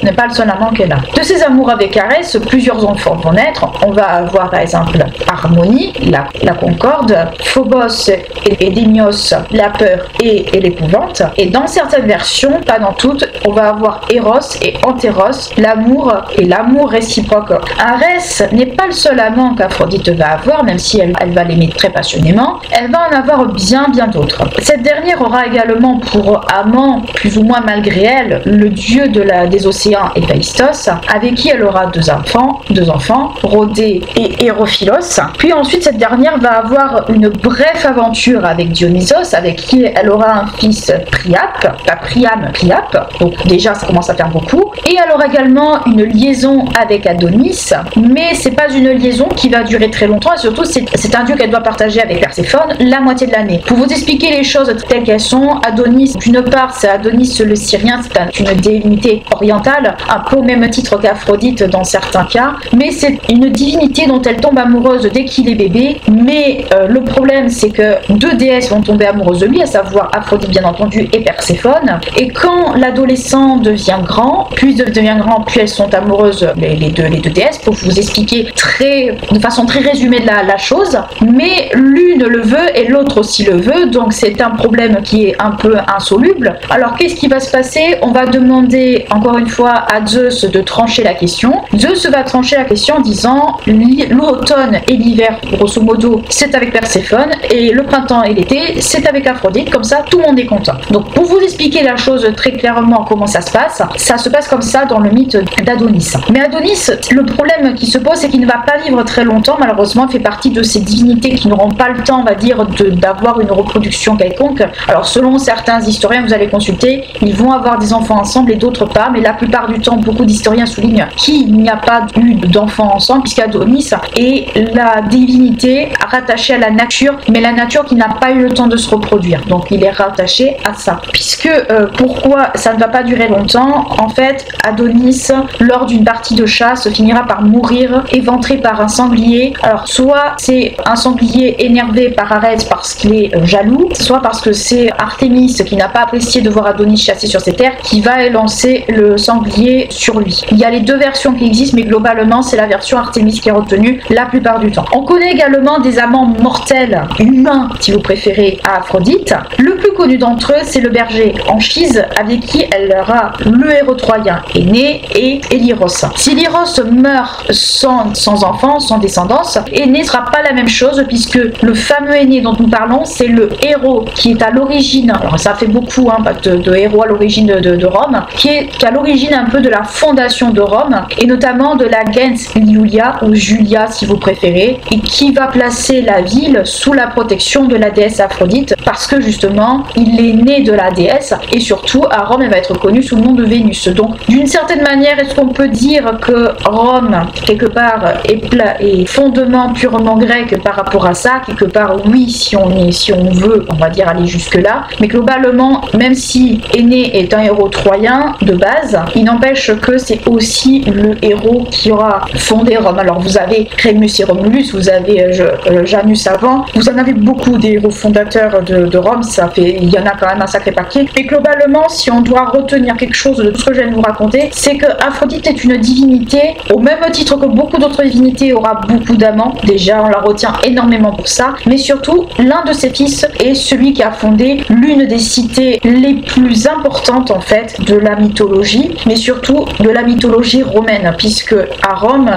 n'est pas le seul amant qu'elle a. De ses amours avec Arès, plusieurs enfants vont naître. On va avoir par exemple Harmonie, la concorde, Phobos et Démios, la peur et l'épouvante, et dans certaines versions, pas dans toutes, on va avoir Eros et Antéros, l'amour et l'amour réciproque. Arès n'est pas le seul amant qu'Aphrodite va avoir, même si elle va l'aimer très passionnément, elle va en avoir bien d'autres. Cette dernière aura également pour amant, plus ou moins malgré elle, le dieu des océans Héphaïstos, avec qui elle aura deux enfants, Rhodé et Hérophilos. Puis ensuite cette dernière va avoir une brève aventure avec Dionysos, avec qui elle aura un fils Priape, pas Priam, Priape, donc déjà ça commence à faire beaucoup, et elle aura également une liaison avec Adonis, mais c'est pas une liaison qui va durer très longtemps, et surtout c'est un dieu qu'elle doit partager avec Perséphone la moitié de l'année. Pour vous expliquer les choses telles qu'elles sont, Adonis, d'une part c'est Adonis le Syrien, c'est une divinité orientale, un peu au même titre qu'Aphrodite dans certains cas, mais c'est une divinité dont elle tombe amoureuse dès qu'il est bébé, mais le problème c'est que deux déesses vont tomber amoureuses de lui, à savoir Aphrodite bien entendu et Perséphone, et quand l'adolescent devient grand, plus elles sont amoureuses, les deux déesses, pour vous expliquer de façon très résumée de la chose, mais l'une le veut et l'autre aussi le veut, donc c'est un problème qui est un peu insoluble. Alors qu'est-ce qui va se passer? On va demander encore une fois à Zeus de trancher la question. Zeus va trancher la question en disant l'automne et l'hiver, grosso modo, c'est avec Perséphone, et le printemps et l'été, c'est avec Aphrodite, comme ça tout le monde est content. Donc pour vous expliquer la chose très clairement comment ça se passe comme ça dans le mythe d'Adonis. Mais Adonis, le problème qui se pose, c'est qu'il ne va pas vivre très longtemps, malheureusement, il fait partie de ces divinités qui n'auront pas le temps, on va dire, d'avoir une reproduction quelconque. Alors selon certains historiens, vous allez consulter, ils vont avoir des enfants ensemble et d'autres pas, mais la plupart du temps, beaucoup d'historiens soulignent qu'il n'y a pas eu d'enfants ensemble, puisqu'Adonis est la divinité rattachée à la nature, mais la nature qui n'a pas eu le temps de se reproduire. Donc il est rattaché à ça. Puisque, pourquoi ça ne va pas durer longtemps? En fait, Adonis, lors d'une partie de chasse, finira par mourir, éventré par un sanglier. Alors soit c'est un sanglier énervé par Arès parce qu'il est jaloux, soit parce que c'est Artémis qui n'a pas appris essayer de voir Adonis chasser sur ses terres, qui va lancer le sanglier sur lui. Il y a les deux versions qui existent, mais globalement c'est la version Artémis qui est retenue la plupart du temps. On connaît également des amants mortels, humains si vous préférez, à Aphrodite. Le plus connu d'entre eux, c'est le berger Anchise, avec qui elle aura le héros troyen Énée et Héliros. Si Héliros meurt sans enfant, sans descendance, Énée ne sera pas la même chose, puisque le fameux Énée dont nous parlons, c'est le héros qui est à l'origine, alors ça fait beaucoup de héros à l'origine de Rome, qui est à l'origine un peu de la fondation de Rome, et notamment de la gens Iulia, ou Julia si vous préférez, et qui va placer la ville sous la protection de la déesse Aphrodite, parce que justement, il est né de la déesse, et surtout, à Rome, elle va être connue sous le nom de Vénus. Donc, d'une certaine manière, est-ce qu'on peut dire que Rome, quelque part, est fondement purement grec par rapport à ça? Quelque part, oui, si on veut, on va dire aller jusque-là, mais globalement, même si Énée est un héros troyen de base, il n'empêche que c'est aussi le héros qui aura fondé Rome. Alors vous avez Rémus et Romulus, vous avez Janus avant, vous en avez beaucoup des héros fondateurs de Rome, il y en a quand même un sacré paquet. Mais globalement, si on doit retenir quelque chose de tout ce que je viens de vous raconter, c'est que Aphrodite est une divinité, au même titre que beaucoup d'autres divinités, aura beaucoup d'amants. Déjà, on la retient énormément pour ça, mais surtout, l'un de ses fils est celui qui a fondé l'une des cités les plus importantes en fait de la mythologie, mais surtout de la mythologie romaine, puisque à Rome,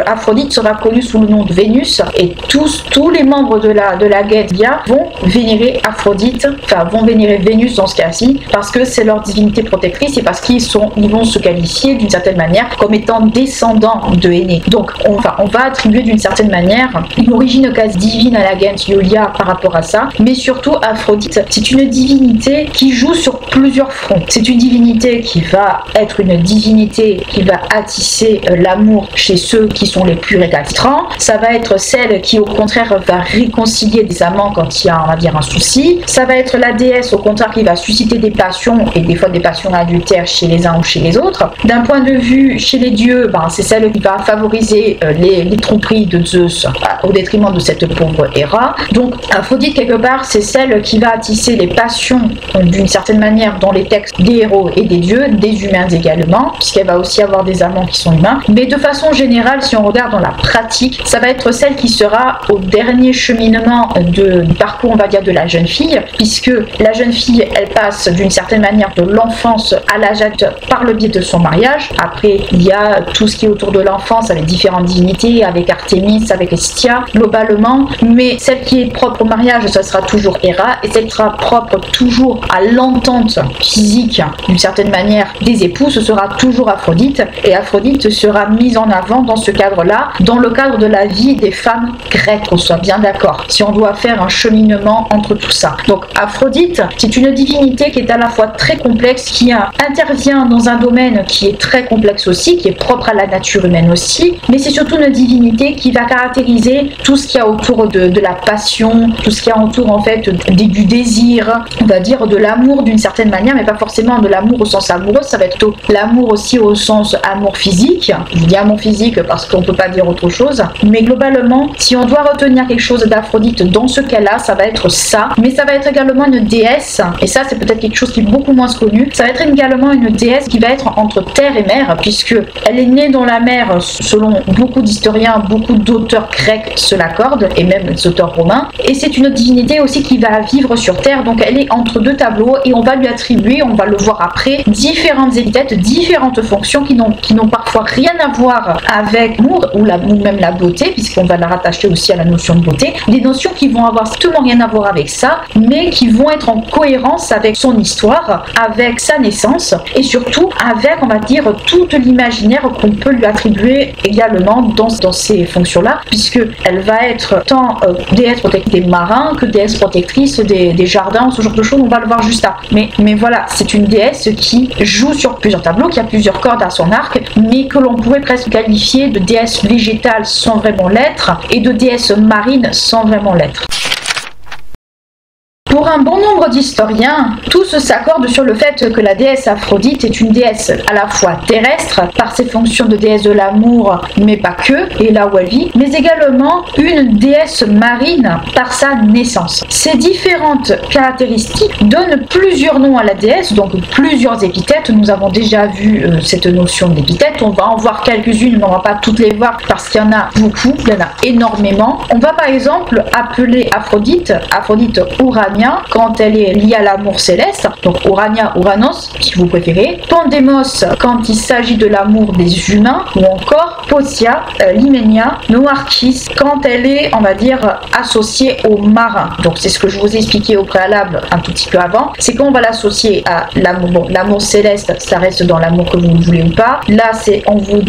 Aphrodite sera connue sous le nom de Vénus, et tous les membres de la Guedia vont vénérer Aphrodite, enfin vont vénérer Vénus dans ce cas-ci, parce que c'est leur divinité protectrice et parce qu'ils vont se qualifier d'une certaine manière comme étant descendants de Énée. Donc on va attribuer d'une certaine manière une origine quasi divine à la gens Iulia par rapport à ça, mais surtout Aphrodite, c'est une divinité qui joue sur plusieurs fronts. C'est une divinité qui va être une divinité qui va attisser l'amour chez ceux qui sont les plus récalcitrants. Ça va être celle qui au contraire va réconcilier des amants quand il y a, on va dire, un souci. Ça va être la déesse au contraire qui va susciter des passions, et des fois des passions adultères chez les uns ou chez les autres. D'un point de vue chez les dieux, c'est celle qui va favoriser les tromperies de Zeus au détriment de cette pauvre Héra. Donc Aphrodite quelque part c'est celle qui va attisser les passions d'une certaine manière dans les textes des héros et des dieux, des humains également, puisqu'elle va aussi avoir des amants qui sont humains. Mais de façon générale, si on regarde dans la pratique, ça va être celle qui sera au dernier cheminement du parcours, on va dire, de la jeune fille, puisque la jeune fille, elle passe d'une certaine manière de l'enfance à l'âge adulte par le biais de son mariage. Après, il y a tout ce qui est autour de l'enfance avec différentes divinités, avec Artémis, avec Hestia, globalement, mais celle qui est propre au mariage, ça sera toujours Héra, et celle qui sera propre toujours à l'entente physique d'une certaine manière des époux, ce sera toujours Aphrodite, et Aphrodite sera mise en avant dans ce cadre-là, dans le cadre de la vie des femmes grecques, qu'on soit bien d'accord, si on doit faire un cheminement entre tout ça. Donc Aphrodite, c'est une divinité qui est à la fois très complexe, qui intervient dans un domaine qui est très complexe aussi, qui est propre à la nature humaine aussi, mais c'est surtout une divinité qui va caractériser tout ce qu'il y a autour de la passion, tout ce qu'il y a autour en fait du désir, on va dire de l'amour d'une certaine manière, mais pas forcément de l'amour au sens amoureux, ça va être plutôt l'amour aussi au sens amour physique. Je dis amour physique parce qu'on peut pas dire autre chose, mais globalement, si on doit retenir quelque chose d'Aphrodite dans ce cas-là, ça va être ça, mais ça va être également une déesse, et ça c'est peut-être quelque chose qui est beaucoup moins connu, ça va être également une déesse qui va être entre terre et mer, puisque elle est née dans la mer, selon beaucoup d'historiens, beaucoup d'auteurs grecs se l'accordent, et même des auteurs romains, et c'est une divinité aussi qui va vivre sur terre, donc elle est entre deux tableaux, et on va lui attribuer, on va le voir après, différentes épithètes, différentes fonctions qui n'ont parfois rien à voir avec l'amour ou même la beauté, puisqu'on va la rattacher aussi à la notion de beauté, des notions qui vont avoir strictement rien à voir avec ça, mais qui vont être en cohérence avec son histoire, avec sa naissance, et surtout avec, on va dire, tout l'imaginaire qu'on peut lui attribuer également dans ces fonctions-là, puisque elle va être tant déesse protectrice des marins que déesse protectrice des jardins, ce genre de choses, on va le voir juste là. Mais voilà, c'est une déesse qui joue sur plusieurs tableaux, qui a plusieurs cordes à son arc, mais que l'on pourrait presque qualifier de déesse végétale sans vraiment l'être, et de déesse marine sans vraiment l'être. Pour un bon nombre d'historiens, tous s'accordent sur le fait que la déesse Aphrodite est une déesse à la fois terrestre, par ses fonctions de déesse de l'amour, mais pas que, et là où elle vit, mais également une déesse marine par sa naissance. Ces différentes caractéristiques donnent plusieurs noms à la déesse, donc plusieurs épithètes. Nous avons déjà vu cette notion d'épithète. On va en voir quelques-unes, mais on va pas toutes les voir parce qu'il y en a beaucoup, il y en a énormément. On va par exemple appeler Aphrodite Urania quand elle est liée à l'amour céleste, donc Urania, Uranos si vous préférez. Pandemos quand il s'agit de l'amour des humains, ou encore Potia, Limenia, Noarchis quand elle est, on va dire, associée aux marins. Donc c'est ce que je vous ai expliqué au préalable un tout petit peu avant, c'est qu'on va l'associer à l'amour. Bon, l'amour céleste, ça reste dans l'amour que vous voulez ou pas. Là,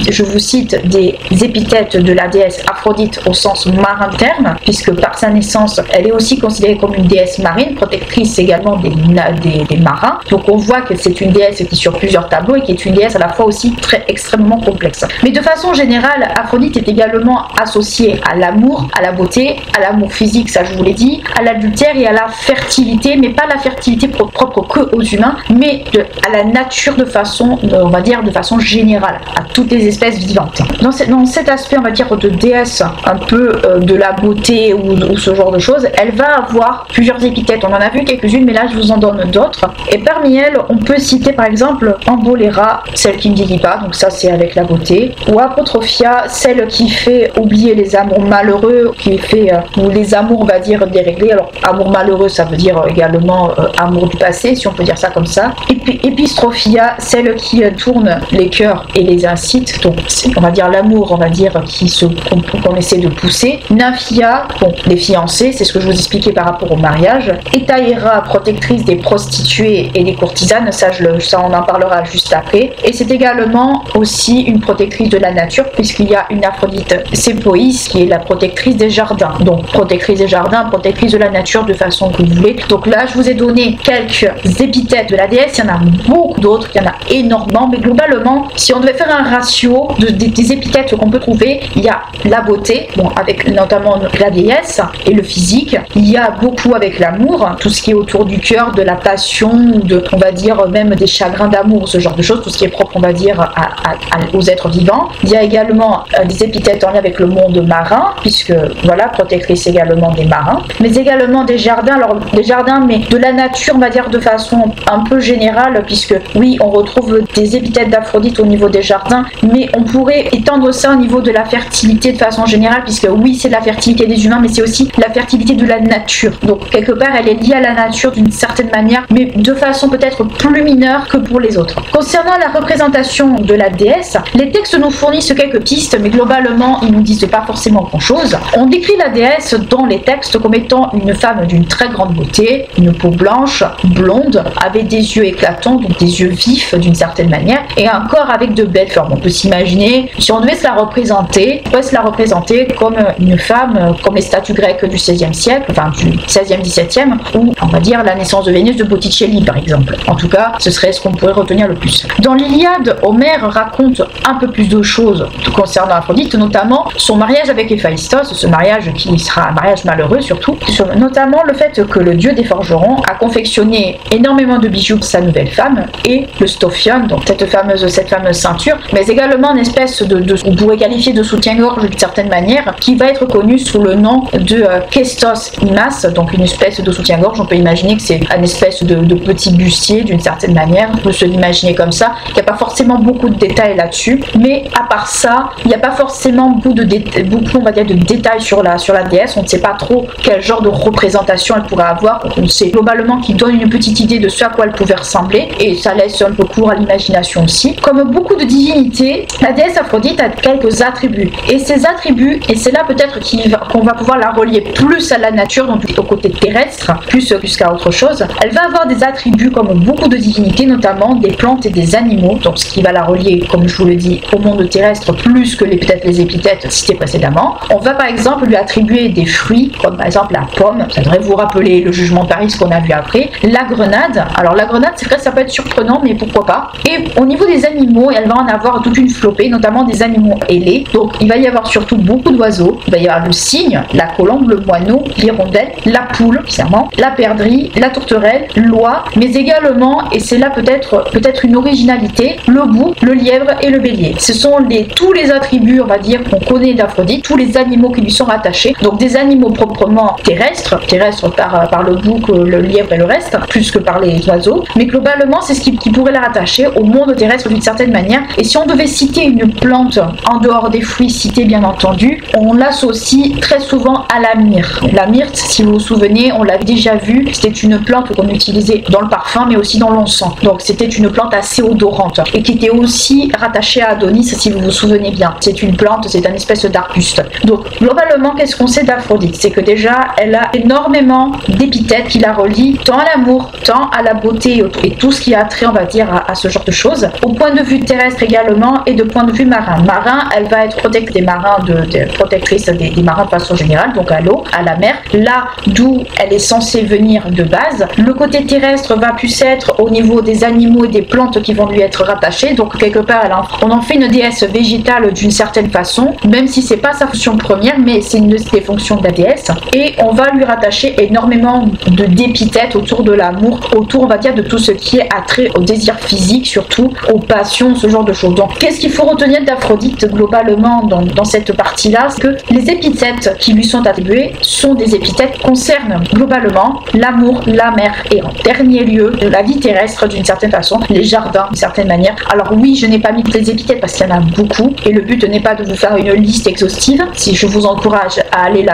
je vous cite des épithètes de la déesse Aphrodite au sens marin terme, puisque par sa naissance, elle est aussi considérée comme une déesse marine, protectrice également des marins. Donc on voit que c'est une déesse qui est sur plusieurs tableaux et qui est une déesse à la fois aussi extrêmement complexe. Mais de façon générale, Aphrodite est également associée à l'amour, à la beauté, à l'amour physique, ça je vous l'ai dit, à l'adultère et à la fertilité, mais pas la fertilité propre que aux humains, mais à la nature de façon, on va dire, de façon générale, à toutes les espèces vivantes. Dans cet aspect, on va dire, de déesse, un peu de la beauté ou ce genre de choses, elle va avoir plusieurs épithètes. On en a vu quelques-unes, mais là je vous en donne d'autres. Et parmi elles, on peut citer par exemple Ambolera, celle qui ne vieillit pas, donc ça c'est avec la beauté, ou Apotrophia, celle qui fait oublier les amours malheureux, qui fait, ou les amours, on va dire, déréglés. Alors amour malheureux, ça veut dire également amour du passé, si on peut dire ça comme ça. Et puis Epistrophia, celle qui tourne les cœurs et les incite, donc on va dire l'amour, on va dire, qu'on essaie de pousser. Nymphia, bon, les fiancés, c'est ce que je vous expliquais par rapport au mariage. Etaera, protectrice des prostituées et des courtisanes, ça on en parlera juste après. Et c'est également aussi une protectrice de la nature, puisqu'il y a une Aphrodite Sépoïs qui est la protectrice des jardins. Donc protectrice des jardins, protectrice de la nature de façon que vous voulez. Donc là je vous ai donné quelques épithètes de la déesse, il y en a beaucoup d'autres, il y en a énormément, mais globalement si on devait faire un ratio des épithètes qu'on peut trouver, il y a la beauté, bon, avec notamment la déesse, et le physique. Il y a beaucoup avec l'amour, tout ce qui est autour du cœur, de la passion, on va dire même des chagrins d'amour, ce genre de choses, tout ce qui est propre, on va dire, aux êtres vivants. Il y a également des épithètes en lien avec le monde marin, puisque voilà, protectrice également des marins, mais également des jardins. Alors des jardins, mais de la nature, on va dire de façon un peu générale, puisque oui, on retrouve des épithètes d'Aphrodite au niveau des jardins, mais on pourrait étendre ça au niveau de la fertilité de façon générale, puisque oui, c'est la fertilité des humains, mais c'est aussi la fertilité de la nature. Donc quelque part, elle est liée à la nature d'une certaine manière, mais de façon peut-être plus mineure que pour les autres. Concernant la représentation de la déesse, les textes nous fournissent quelques pistes, mais globalement, ils nous disent pas forcément grand-chose. On décrit la déesse dans les textes comme étant une femme d'une très grande beauté, une peau blanche, blonde, avec des yeux éclatants, donc des yeux vifs d'une certaine manière, et un corps avec de belles formes. On peut s'imaginer, si on devait se la représenter, on pourrait se la représenter comme une femme, comme les statues grecques du XVIe siècle, enfin du XVIe, XVIIe, ou on va dire la naissance de Vénus de Botticelli par exemple. En tout cas, ce serait ce qu'on pourrait retenir le plus. Dans l'Iliade, Homère raconte un peu plus de choses concernant Aphrodite, notamment son mariage avec Héphaïstos, ce mariage qui sera un mariage malheureux surtout, notamment le fait que le dieu des forgerons a confectionné énormément de bijoux pour sa nouvelle femme, et le stophium, donc cette fameuse ceinture, mais également une espèce on pourrait qualifier de soutien-gorge d'une certaine manière, qui va être connu sous le nom de Kestos Imas, donc une espèce de soutien-gorge. On peut imaginer que c'est une espèce de petit bustier d'une certaine manière, on peut se l'imaginer comme ça. Il n'y a pas forcément beaucoup de détails là-dessus, mais à part ça, il n'y a pas forcément beaucoup on va dire, de détails sur la déesse. On ne sait pas trop quel genre de représentation elle pourrait avoir. On sait globalement qu'il donne une petite idée de ce à quoi elle pouvait ressembler, et ça laisse un peu court à l'imagination aussi. Comme beaucoup de divinités, la déesse Aphrodite a quelques attributs, et ces attributs, et c'est là peut-être qu'on va pouvoir la relier plus à la nature, donc au côté terrestre, plus qu'à autre chose. Elle va avoir des attributs comme beaucoup de divinités, notamment des plantes et des animaux, donc ce qui va la relier, comme je vous le dis, au monde terrestre plus que peut-être les épithètes citées précédemment. On va par exemple lui attribuer des fruits, comme par exemple la pomme, ça devrait vous rappeler le jugement de Paris, ce qu'on a vu après, la grenade. Alors la grenade, c'est vrai, ça peut être surprenant, mais pourquoi pas. Et au niveau des animaux, elle va en avoir toute une flopée, notamment des animaux ailés, donc il va y avoir surtout beaucoup d'oiseaux. Il va y avoir le cygne, la colombe, le moineau, l'hirondelle, la poule, c'est nécessairement, la perdrix, la tourterelle, l'oie, mais également, et c'est là peut-être une originalité, le bouc, le lièvre et le bélier. Ce sont tous les attributs, on va dire, qu'on connaît d'Aphrodite, tous les animaux qui lui sont rattachés, donc des animaux proprement terrestres par le bouc, le lièvre et le reste, plus que par les oiseaux, mais globalement c'est ce qui pourrait la rattacher au monde terrestre d'une certaine manière. Et si on devait citer une plante en dehors des fruits cités bien entendu, on l'associe très souvent à la myrte. La myrte, si vous vous souvenez, on l'a déjà vu, c'était une plante qu'on utilisait dans le parfum mais aussi dans l'encens, donc c'était une plante assez odorante et qui était aussi rattachée à Adonis, si vous vous souvenez bien. C'est une plante, c'est une espèce d'arbuste. Donc globalement, qu'est-ce qu'on sait d'Aphrodite? C'est que déjà elle a énormément d'épithètes qui la relient tant à l'amour, tant à la beauté et tout ce qui a trait, on va dire, à ce genre de choses. Au point de vue terrestre également et de point de vue marin. Marin, elle va être protectrice des marins, protectrice des marins de façon générale, donc à l'eau, à la mer, là d'où elle est censée venir de base. Le côté terrestre va plus être au niveau des animaux et des plantes qui vont lui être rattachées, donc quelque part on en fait une déesse végétale d'une certaine façon, même si c'est pas sa fonction première, mais c'est une des fonctions de la déesse, et on va lui rattacher énormément d'épithètes autour de l'amour, autour, on va dire, de tout ce qui est attrait au désir physique, surtout aux passions, ce genre de choses. Donc qu'est-ce qu'il faut retenir d'Aphrodite globalement dans cette partie-là? C'est que les épithètes qui lui sont attribuées sont des épithètes qui concernent globalement l'amour, la mer et en dernier lieu la vie terrestre d'une certaine façon, les jardins d'une certaine manière. Alors oui, je n'ai pas mis toutes les épithètes parce qu'il y en a beaucoup et le but n'est pas de vous faire une liste exhaustive. Si je vous encourage à aller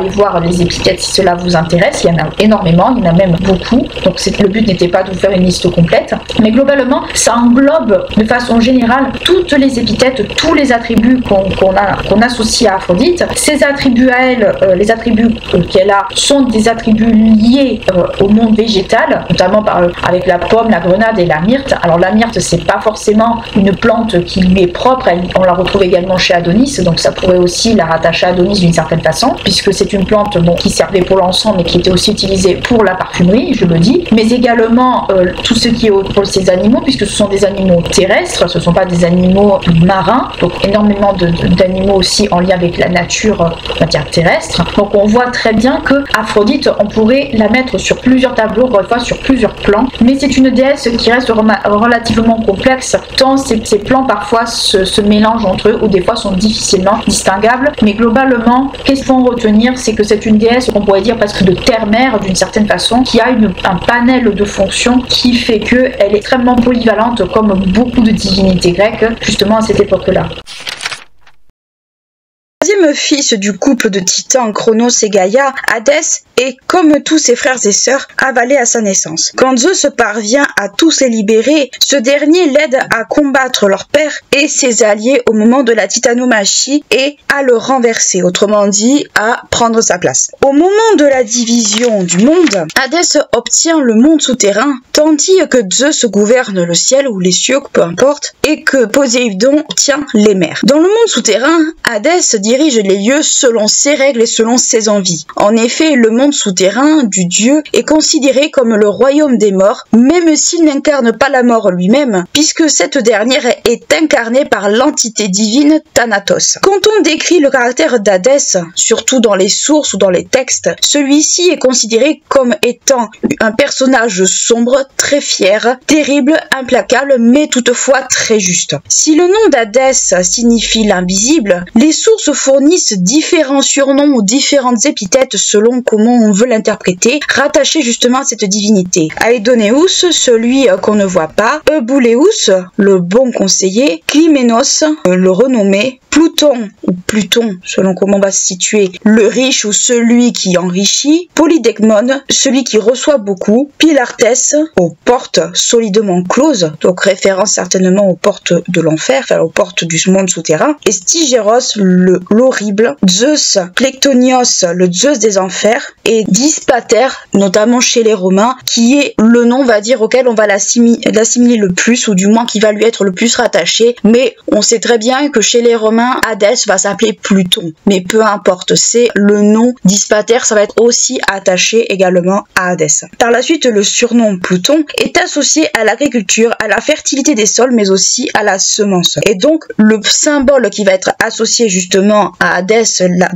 voir les épithètes si cela vous intéresse, il y en a énormément, il y en a même beaucoup, donc le but n'était pas de vous faire une liste complète, mais globalement ça englobe de façon générale toutes les épithètes, tous les attributs qu'on associe à Aphrodite. Ces attributs à elle, les attributs qu'elle a sont des attributs liés au monde végétal, notamment avec la pomme, la grenade et la myrte. Alors la myrte, c'est pas forcément une plante qui lui est propre, on la retrouve également chez Adonis, donc ça pourrait aussi la rattacher à Adonis d'une certaine façon, puisque c'est une plante qui servait pour l'encens mais qui était aussi utilisée pour la parfumerie, je le dis, mais également tout ce qui est pour ces animaux, puisque ce sont des animaux terrestres, ce ne sont pas des animaux marins, donc énormément d'animaux aussi en lien avec la nature, on va dire, terrestre. Donc on voit très bien que Aphrodite, on pourrait la mettre sur plusieurs tableaux, encore une fois sur plusieurs plans, mais c'est une déesse qui reste relativement complexe, tant ces plans parfois se mélangent entre eux ou des fois sont difficilement distinguables, mais globalement, qu'est-ce qu'il faut en retenir? C'est que c'est une déesse qu'on pourrait dire presque de terre-mère d'une certaine façon, qui a un panel de fonctions qui fait qu'elle est extrêmement polyvalente comme beaucoup de divinités grecques justement à cette époque-là. Troisième fils du couple de titans Chronos et Gaïa, Hadès est, comme tous ses frères et sœurs, avalé à sa naissance. Quand Zeus parvient à tous les libérer, ce dernier l'aide à combattre leur père et ses alliés au moment de la titanomachie et à le renverser, autrement dit, à prendre sa place. Au moment de la division du monde, Hadès obtient le monde souterrain, tandis que Zeus gouverne le ciel ou les cieux, peu importe, et que Poséidon tient les mers. Dans le monde souterrain, Hadès dirige les lieux selon ses règles et selon ses envies. En effet, le monde souterrain du dieu est considéré comme le royaume des morts, même s'il n'incarne pas la mort lui-même, puisque cette dernière est incarnée par l'entité divine Thanatos. Quand on décrit le caractère d'Hadès, surtout dans les sources ou dans les textes, celui-ci est considéré comme étant un personnage sombre, très fier, terrible, implacable, mais toutefois très juste. Si le nom d'Hadès signifie l'invisible, les sources fournissent différents surnoms ou différentes épithètes selon comment on veut l'interpréter, rattachés justement à cette divinité. Aedoneus, celui qu'on ne voit pas, Eubouleus, le bon conseiller, Clyménos, le renommé, Pluton, ou Pluton, selon comment on va se situer, le riche ou celui qui enrichit, Polydecmon, celui qui reçoit beaucoup, Pylartès, aux portes solidement closes, donc référence certainement aux portes de l'enfer, enfin aux portes du monde souterrain, et Stygéros, l'horrible, Zeus, Plectonios, le Zeus des enfers, et Dispater, notamment chez les Romains, qui est le nom, on va dire, auquel on va l'assimiler le plus, ou du moins qui va lui être le plus rattaché, mais on sait très bien que chez les Romains, Humains, Hadès va s'appeler Pluton. Mais peu importe, c'est le nom d'Ispater, ça va être aussi attaché également à Hadès. Par la suite, le surnom Pluton est associé à l'agriculture, à la fertilité des sols, mais aussi à la semence. Et donc, le symbole qui va être associé justement à Hadès,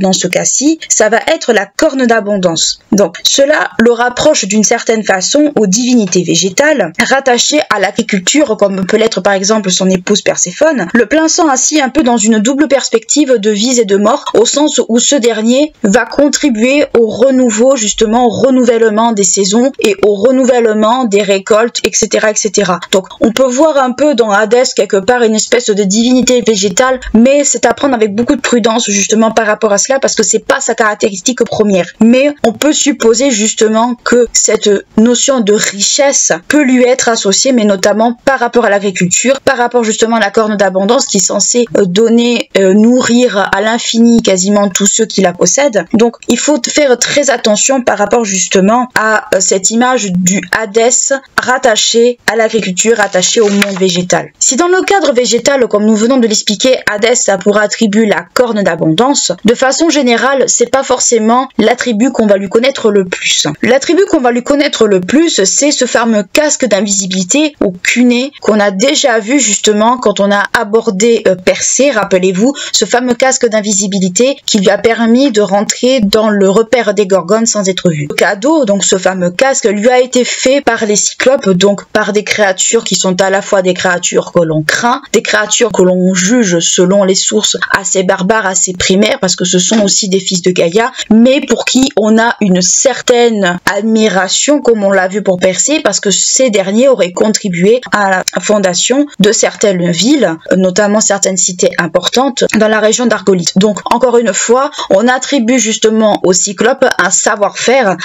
dans ce cas-ci, ça va être la corne d'abondance. Donc, cela le rapproche d'une certaine façon aux divinités végétales rattachées à l'agriculture, comme peut l'être par exemple son épouse Perséphone, le plaçant ainsi un peu dans une double perspective de vie et de mort, au sens où ce dernier va contribuer au renouveau, justement au renouvellement des saisons et au renouvellement des récoltes, etc., etc. Donc, on peut voir un peu dans Hadès quelque part une espèce de divinité végétale, mais c'est à prendre avec beaucoup de prudence justement par rapport à cela, parce que c'est pas sa caractéristique première. Mais on peut supposer justement que cette notion de richesse peut lui être associée, mais notamment par rapport à l'agriculture, par rapport justement à la corne d'abondance qui est censée donner, nourrir à l'infini quasiment tous ceux qui la possèdent. Donc il faut faire très attention par rapport justement à cette image du Hadès rattaché à l'agriculture, rattaché au monde végétal. Si dans le cadre végétal, comme nous venons de l'expliquer, Hadès a pour attribut la corne d'abondance, de façon générale, c'est pas forcément l'attribut qu'on va lui connaître le plus. L'attribut qu'on va lui connaître le plus, c'est ce fameux casque d'invisibilité ou cuné qu'on a déjà vu justement quand on a abordé Persée, rappelez-vous, ce fameux casque d'invisibilité qui lui a permis de rentrer dans le repère des Gorgones sans être vu. Le cadeau, donc ce fameux casque, lui a été fait par les Cyclopes, donc par des créatures qui sont à la fois des créatures que l'on craint, des créatures que l'on juge selon les sources assez barbares, assez primaires, parce que ce sont aussi des fils de Gaïa, mais pour qui on a une certaine admiration, comme on l'a vu pour Persée, parce que ces derniers auraient contribué à la fondation de certaines villes, notamment certaines cités importantes dans la région d'Argolith. Donc, encore une fois, on attribue justement au Cyclope un savoir-faire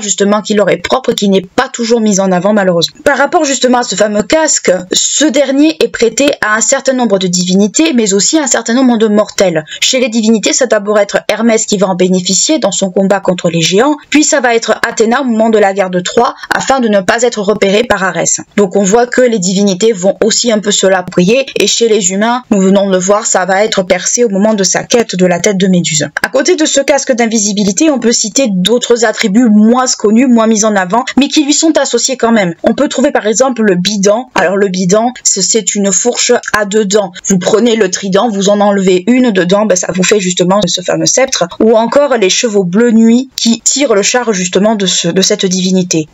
justement qui leur est propre, qui n'est pas toujours mis en avant malheureusement. Par rapport justement à ce fameux casque, ce dernier est prêté à un certain nombre de divinités, mais aussi à un certain nombre de mortels. Chez les divinités, ça va d'abord être Hermès qui va en bénéficier dans son combat contre les géants, puis ça va être Athéna au moment de la guerre de Troie, afin de ne pas être repéré par Arès. Donc on voit que les divinités vont aussi un peu se l'approprier, et chez les humains, nous venons de le voir, ça va être Persée au moment de sa quête de la tête de Méduse. À côté de ce casque d'invisibilité, on peut citer d'autres attributs moins connus, moins mis en avant, mais qui lui sont associés quand même. On peut trouver par exemple le bident. Alors le bident, c'est une fourche à deux dents. Vous prenez le trident, vous en enlevez une dedans, ça vous fait justement ce fameux sceptre. Ou encore les chevaux bleu nuit qui tirent le char justement de cette divinité.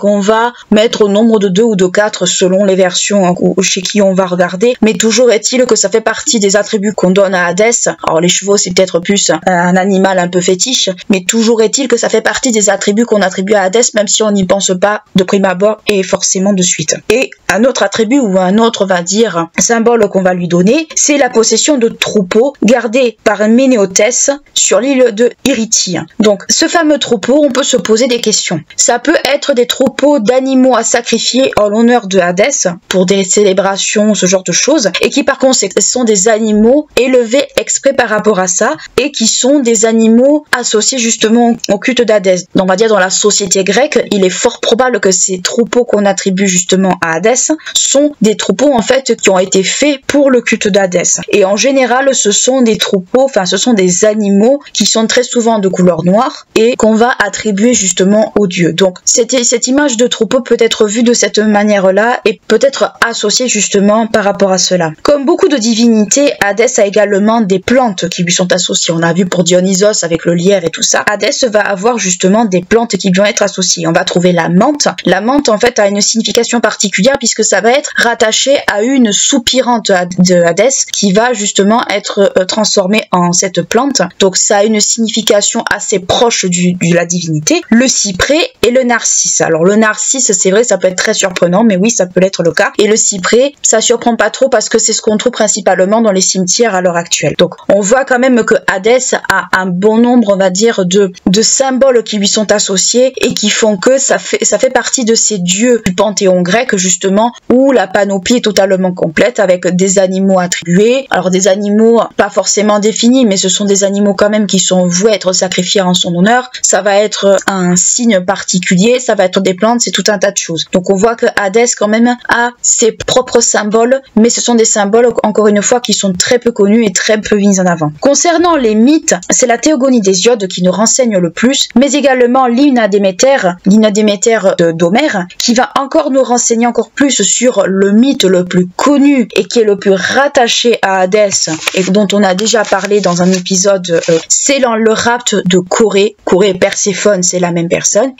Qu'on va mettre au nombre de 2 ou de 4 selon les versions chez qui on va regarder, mais toujours est-il que ça fait partie des attributs qu'on donne à Hadès. Alors les chevaux c'est peut-être plus un animal un peu fétiche, mais toujours est-il que ça fait partie des attributs qu'on attribue à Hadès, même si on n'y pense pas de prime abord et forcément de suite. Et un autre attribut ou un autre, on va dire, symbole qu'on va lui donner, c'est la possession de troupeaux gardés par Ménéothès sur l'île de Irithie. Donc ce fameux troupeau, on peut se poser des questions. Ça peut être des troupeaux d'animaux à sacrifier en l'honneur de Hadès pour des célébrations, ce genre de choses, et qui par contre sont des animaux élevés exprès par rapport à ça, et qui sont des animaux associés justement au culte d'Hadès. On va dire dans la société grecque, il est fort probable que ces troupeaux qu'on attribue justement à Hadès sont des troupeaux en fait qui ont été faits pour le culte d'Hadès. Et en général, ce sont des troupeaux, ce sont des animaux qui sont très souvent de couleur noire et qu'on va attribuer justement aux dieux. Donc cette image de troupeau peut être vue de cette manière-là et peut être associée justement par rapport à cela. Comme beaucoup de divinités, Hadès a également des plantes qui lui sont associées. On a vu pour Dionysos avec le lierre et tout ça. Hadès va avoir justement des plantes qui vont être associées. On va trouver la menthe. La menthe en fait a une signification particulière puisque ça va être rattaché à une soupirante de Hadès qui va justement être transformée en cette plante. Donc ça a une signification assez proche de la divinité. Le cyprès et le narcisse. Alors le narcisse, c'est vrai, ça peut être très surprenant, mais oui, ça peut être le cas. Et le cyprès, ça surprend pas trop parce que c'est ce qu'on trouve principalement dans les cimetières à l'heure actuelle. Donc on voit quand même que Hadès a un bon nombre, on va dire, de symboles qui lui sont associés et qui font que ça fait partie de ces dieux du panthéon grec justement où la panoplie est totalement complète avec des animaux attribués. Alors des animaux pas forcément définis, mais ce sont des animaux quand même qui sont voués à être sacrifiés en son honneur. Ça va être un signe particulier, ça va être des plantes, c'est tout un tas de choses. Donc on voit que Hadès quand même a ses propres symboles, mais ce sont des symboles encore une fois qui sont très peu connues et très peu mises en avant. Concernant les mythes, c'est la théogonie d'Hésiode qui nous renseigne le plus, mais également l'hymne à Déméter d'Homère, qui va encore nous renseigner encore plus sur le mythe le plus connu et qui est le plus rattaché à Hadès et dont on a déjà parlé dans un épisode, c'est le rapt de Corée. Corée et Perséphone, c'est la même personne,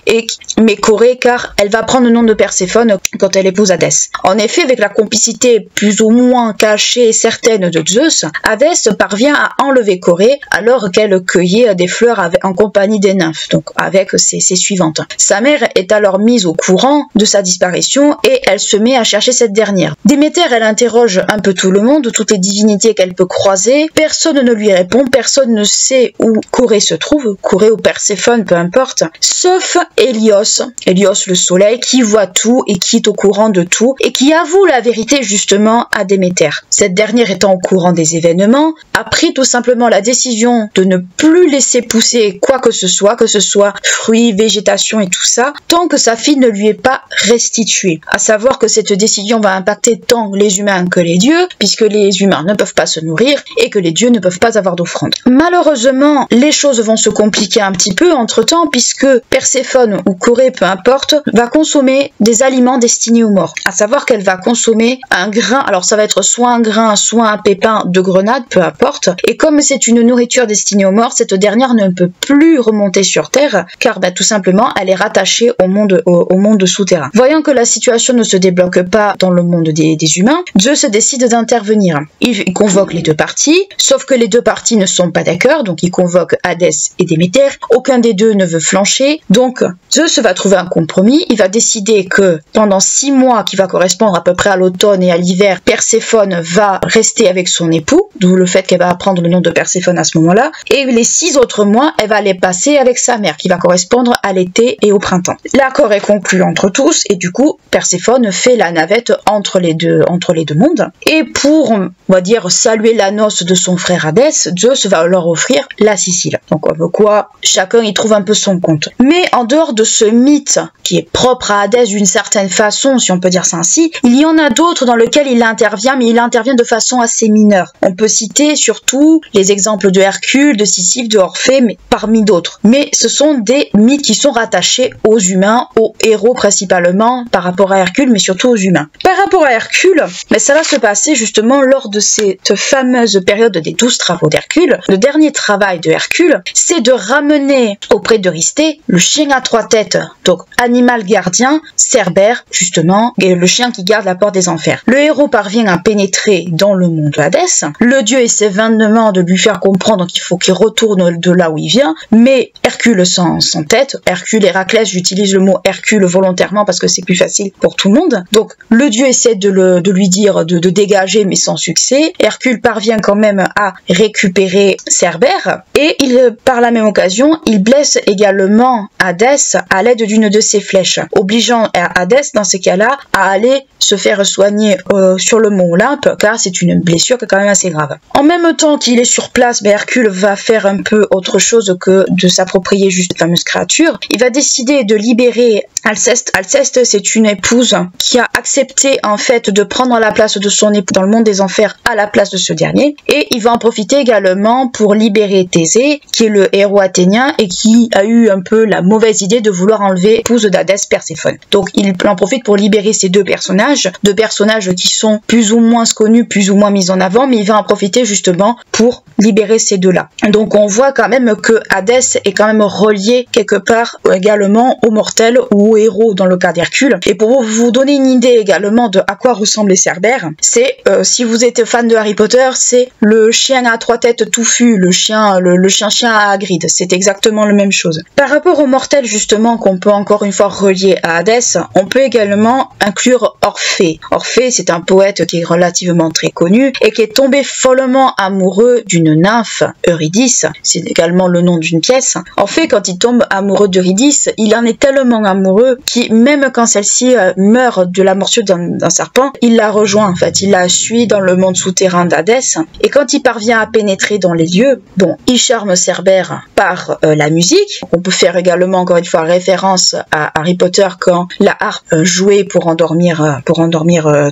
mais Corée car elle va prendre le nom de Perséphone quand elle épouse Hadès. En effet, avec la complicité plus ou moins cachée et certaine de Zeus, Hadès parvient à enlever Corée alors qu'elle cueillait des fleurs en compagnie des nymphes, donc avec ses suivantes. Sa mère est alors mise au courant de sa disparition et elle se met à chercher cette dernière. Déméter, elle interroge un peu tout le monde, toutes les divinités qu'elle peut croiser, personne ne lui répond, personne ne sait où Corée se trouve, Corée ou Perséphone, peu importe, sauf Hélios le soleil, qui voit tout et qui est au courant de tout et qui avoue la vérité justement à Déméter. Cette dernière étant au courant des événements, a pris tout simplement la décision de ne plus laisser pousser quoi que ce soit fruits, végétation et tout ça, tant que sa fille ne lui est pas restituée. À savoir que cette décision va impacter tant les humains que les dieux, puisque les humains ne peuvent pas se nourrir et que les dieux ne peuvent pas avoir d'offrande. Malheureusement, les choses vont se compliquer un petit peu entre-temps, puisque Perséphone ou Corée, peu importe, va consommer des aliments destinés aux morts. À savoir qu'elle va consommer un grain, alors ça va être soit un grain, soit un pépin de grenade, peu importe, et comme c'est une nourriture destinée aux morts, cette dernière ne peut plus remonter sur Terre, car tout simplement, elle est rattachée au monde souterrain. Voyant que la situation ne se débloque pas dans le monde des humains, Zeus décide d'intervenir. Il convoque les deux parties, sauf que les deux parties ne sont pas d'accord, donc il convoque Hadès et Déméter. Aucun des deux ne veut flancher, donc Zeus va trouver un compromis. Il va décider que pendant 6 mois, qui va correspondre à peu près à l'automne et à l'hiver, Perséphone va rester avec son époux, d'où le fait qu'elle va prendre le nom de Perséphone à ce moment-là, et les 6 autres mois, elle va les passer avec sa mère, qui va correspondre à l'été et au printemps. L'accord est conclu entre tous, et du coup, Perséphone fait la navette entre les deux mondes, et pour, on va dire, saluer la noce de son frère Hadès, Zeus va leur offrir la Sicile. Donc, quoi, chacun y trouve un peu son compte. Mais en dehors de ce mythe, qui est propre à Hadès d'une certaine façon, si on peut dire ça ainsi, il y en a d'autres dans lesquels il intervient, mais il intervient de façon assez mineure. On peut citer surtout les exemples de Hercule, de Sisyphe, de Orphée, mais parmi d'autres. Mais ce sont des mythes qui sont rattachés aux humains, aux héros principalement, par rapport à Hercule, mais surtout aux humains. Par rapport à Hercule, mais ça va se passer justement lors de cette fameuse période des 12 travaux d'Hercule. Le dernier travail de Hercule, c'est de ramener auprès d'Eurysthée le chien à 3 têtes, donc animal gardien, Cerbère, justement, et le chien qui garde la porte des enfers. Le héros parvient à pénétrer dans le monde de Hadès. Le dieu essaie vainement de lui faire comprendre qu'il faut qu'il retourne de là où il vient, mais Hercule sans tête, Hercule, Héraclès, j'utilise le mot Hercule volontairement parce que c'est plus facile pour tout le monde. Donc le dieu essaie de lui dire de dégager, mais sans succès. Hercule parvient quand même à récupérer Cerbère, et par la même occasion, il blesse également Hadès à l'aide d'une de ses flèches, obligeant Hadès, dans ces cas-là, à aller se faire soigner sur le mont Olympe, car c'est une blessure qui est quand même assez grave. En même temps qu'il est sur place, Hercule va faire un peu autre chose que de s'approprier juste cette fameuse créature. Il va décider de libérer Alceste. Alceste, c'est une épouse qui a accepté en fait de prendre la place de son époux dans le monde des enfers à la place de ce dernier, et il va en profiter également pour libérer Thésée, qui est le héros athénien et qui a eu un peu la mauvaise idée de vouloir enlever l'épouse d'Hadès, Perséphone. Donc il en profite pour libérer ces deux personnages qui sont plus ou moins connus, plus ou moins mis en avant, mais il va en profiter justement pour libérer ces deux-là. Donc on voit quand même que Hadès est quand même relié quelque part également aux mortels ou aux héros dans le cas d'Hercule. Et pour vous donner une idée également de à quoi ressemblait Cerbère, c'est, si vous êtes fan de Harry Potter, c'est le chien à 3 têtes touffu, le chien à Hagrid, c'est exactement la même chose. Par rapport aux mortels justement qu'on peut encore une fois relier à Hadès, on peut également inclure Orphée. Orphée, c'est un poète qui est relativement très connu et qui est tombé follement amoureux d'une nymphe, Eurydice, c'est également le nom d'une pièce. En fait, quand il tombe amoureux d'Eurydice, il en est tellement amoureux qu'il, même quand celle-ci meurt de la morsure d'un serpent, il la rejoint en fait, il la suit dans le monde souterrain d'Hadès, et quand il parvient à pénétrer dans les lieux, bon, il charme Cerbère par la musique. On peut faire également encore une fois référence à Harry Potter quand la harpe jouée pour endormir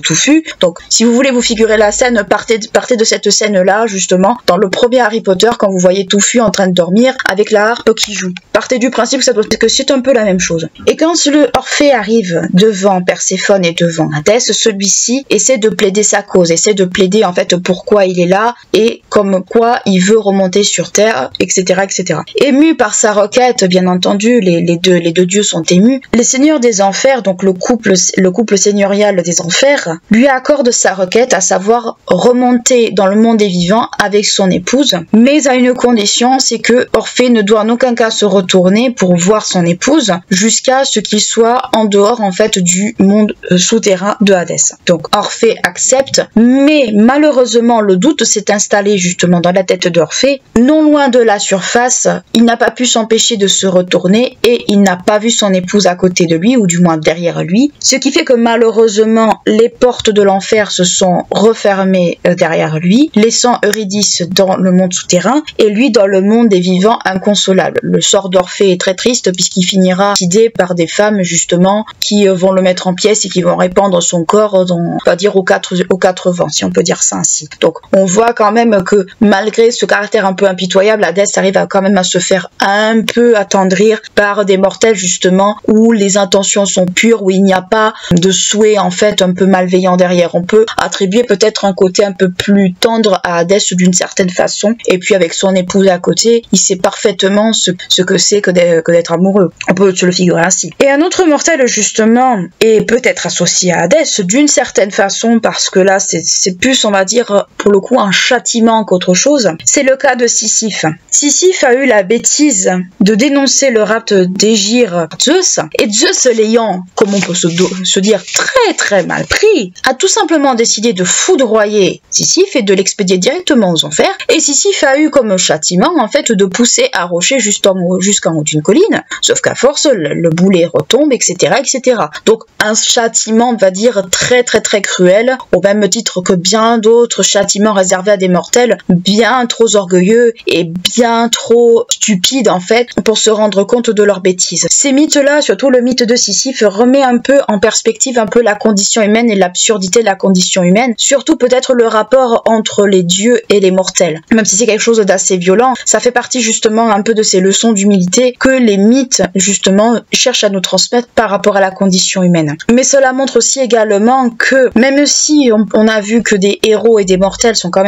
Touffu. Donc si vous voulez vous figurer la scène, par partez de cette scène-là, justement, dans le premier Harry Potter, quand vous voyez Touffu en train de dormir avec la harpe qui joue. Partez du principe que c'est un peu la même chose. Et quand le Orphée arrive devant Perséphone et devant Hadès, celui-ci essaie de plaider sa cause, essaie de plaider en fait pourquoi il est là et comme quoi il veut remonter sur Terre, etc., etc. Ému par sa requête, bien entendu, les deux dieux sont émus. Les seigneurs des enfers, donc le couple seigneurial des enfers, lui accorde sa requête, à savoir remonter dans le monde des vivants avec son épouse, mais à une condition, c'est que Orphée ne doit en aucun cas se retourner pour voir son épouse jusqu'à ce qu'il soit en dehors en fait du monde souterrain de Hadès. Donc Orphée accepte, mais malheureusement le doute s'est installé justement dans la tête d'Orphée. Non loin de la surface, il n'a pas pu s'empêcher de se retourner et il n'a pas vu son épouse à côté de lui, ou du moins derrière lui, ce qui fait que malheureusement les portes de l'enfer se sont refermées derrière lui, laissant Eurydice dans le monde souterrain et lui dans le monde des vivants inconsolable. Le sort d'Orphée est très triste puisqu'il finira guidé par des femmes justement qui vont le mettre en pièces et qui vont répandre son corps on va dire aux quatre vents, si on peut dire ça ainsi. Donc on voit quand même que malgré ce caractère un peu impitoyable, Hadès arrive quand même à se faire un peu attendrir par des mortels justement où les intentions sont pures, où il n'y a pas de souhait en fait un peu malveillant derrière. On peut attribuer peut-être un côté un peu plus tendre à Hadès d'une certaine façon, et puis avec son épouse à côté, il sait parfaitement ce que c'est que d'être amoureux. On peut se le figurer ainsi. Et un autre mortel justement est peut-être associé à Hadès d'une certaine façon, parce que là c'est plus on va dire pour le coup un châtiment qu'autre chose. C'est le cas de Sisyphe. Sisyphe a eu la bêtise de dénoncer le rapt d'Égir Zeus, et Zeus l'ayant, comme on peut se dire, très très mal pris, a tout simplement décidé de foudroyer Sisyphe et de l'expédier directement aux enfers, et Sisyphe a eu comme châtiment en fait de pousser un rocher jusqu'en haut d'une colline, sauf qu'à force le boulet retombe, etc., etc. Donc un châtiment on va dire très très très cruel, au même titre que bien d'autres châtiments réservés à des mortels bien trop orgueilleux et bien trop stupides en fait pour se rendre compte de leurs bêtises. Ces mythes-là, surtout le mythe de Sisyphe, remet un peu en perspective un peu la condition humaine et l'absurdité de la condition humaine, surtout peut-être le rapport entre les dieux et les mortels. Même si c'est quelque chose d'assez violent, ça fait partie justement un peu de ces leçons d'humilité que les mythes justement cherchent à nous transmettre par rapport à la condition humaine. Mais cela montre aussi également que même si on a vu que des héros et des mortels ont quand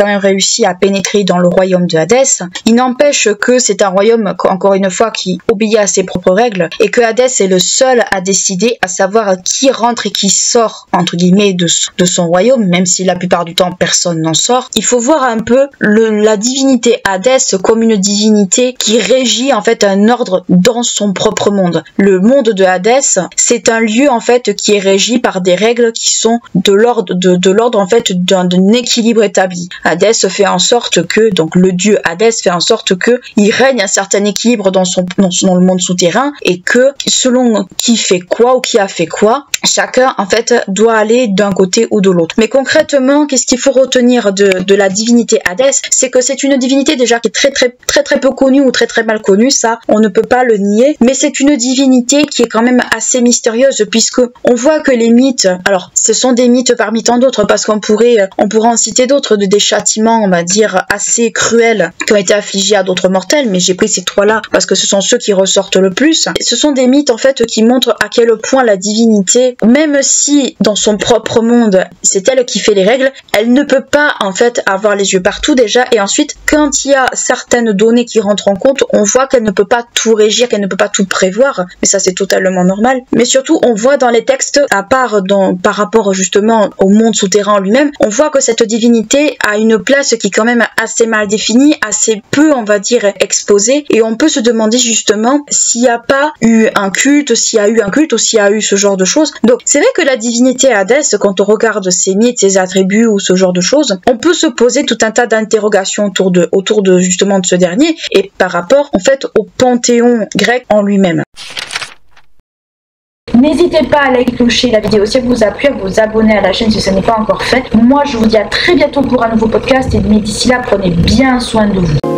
même réussi à pénétrer dans le royaume de Hadès, il n'empêche que c'est un royaume, encore une fois, qui obéit à ses propres règles, et que Hadès est le seul à décider, à savoir qui rentre et qui sort, entre guillemets, de son royaume, même si la plupart du temps personne n'en sort. Il faut voir un peu la divinité Hadès comme une divinité qui régit en fait un ordre dans son propre monde. Le monde de Hadès, c'est un lieu en fait qui est régi par des règles qui sont de l'ordre en fait d'un équilibre établi. Hadès fait en sorte que, donc le dieu Hadès fait en sorte que il règne un certain équilibre dans le monde souterrain, et que selon qui fait quoi ou qui a fait quoi, chacun en fait doit aller d'un côté ou de l'autre. Mais concrètement, qu'est-ce qu'il faut retenir de la divinité Hadès? C'est que c'est une divinité déjà qui est très peu connue ou très mal connue, ça on ne peut pas le nier, mais c'est une divinité qui est quand même assez mystérieuse, puisque on voit que les mythes, alors ce sont des mythes parmi tant d'autres, parce qu'on pourrait en citer d'autres, des châtiments on va dire assez cruels qui ont été affligés à d'autres mortels, mais j'ai pris ces trois-là parce que ce sont ceux qui ressortent le plus. Ce sont des mythes en fait qui montrent à quel point la divinité, même si dans son propre monde c'est elle qui fait les règles, elle ne peut pas en fait avoir les yeux partout déjà, et ensuite quand il y a certaines données qui rentrent en compte, on voit qu'elle ne peut pas tout régir, qu'elle ne peut pas tout prévoir, mais ça c'est totalement normal. Mais surtout on voit dans les textes, à part par rapport justement au monde souterrain lui-même, on voit que cette divinité a une place qui est quand même assez mal définie, assez peu on va dire exposée, et on peut se demander justement s'il n'y a pas eu un culte, s'il y a eu un culte ou s'il y a eu ce genre de choses. Donc c'est vrai que la divinité Hadès, quand on regarde ses mythes, ses attributs ou ce genre de choses, on peut se poser tout un tas d'interrogations autour de justement de ce dernier, et par rapport en fait au panthéon grec en lui-même. N'hésitez pas à liker, clocher la vidéo si elle vous a plu, à vous abonner à la chaîne si ce n'est pas encore fait. Moi je vous dis à très bientôt pour un nouveau podcast, et mais d'ici là prenez bien soin de vous.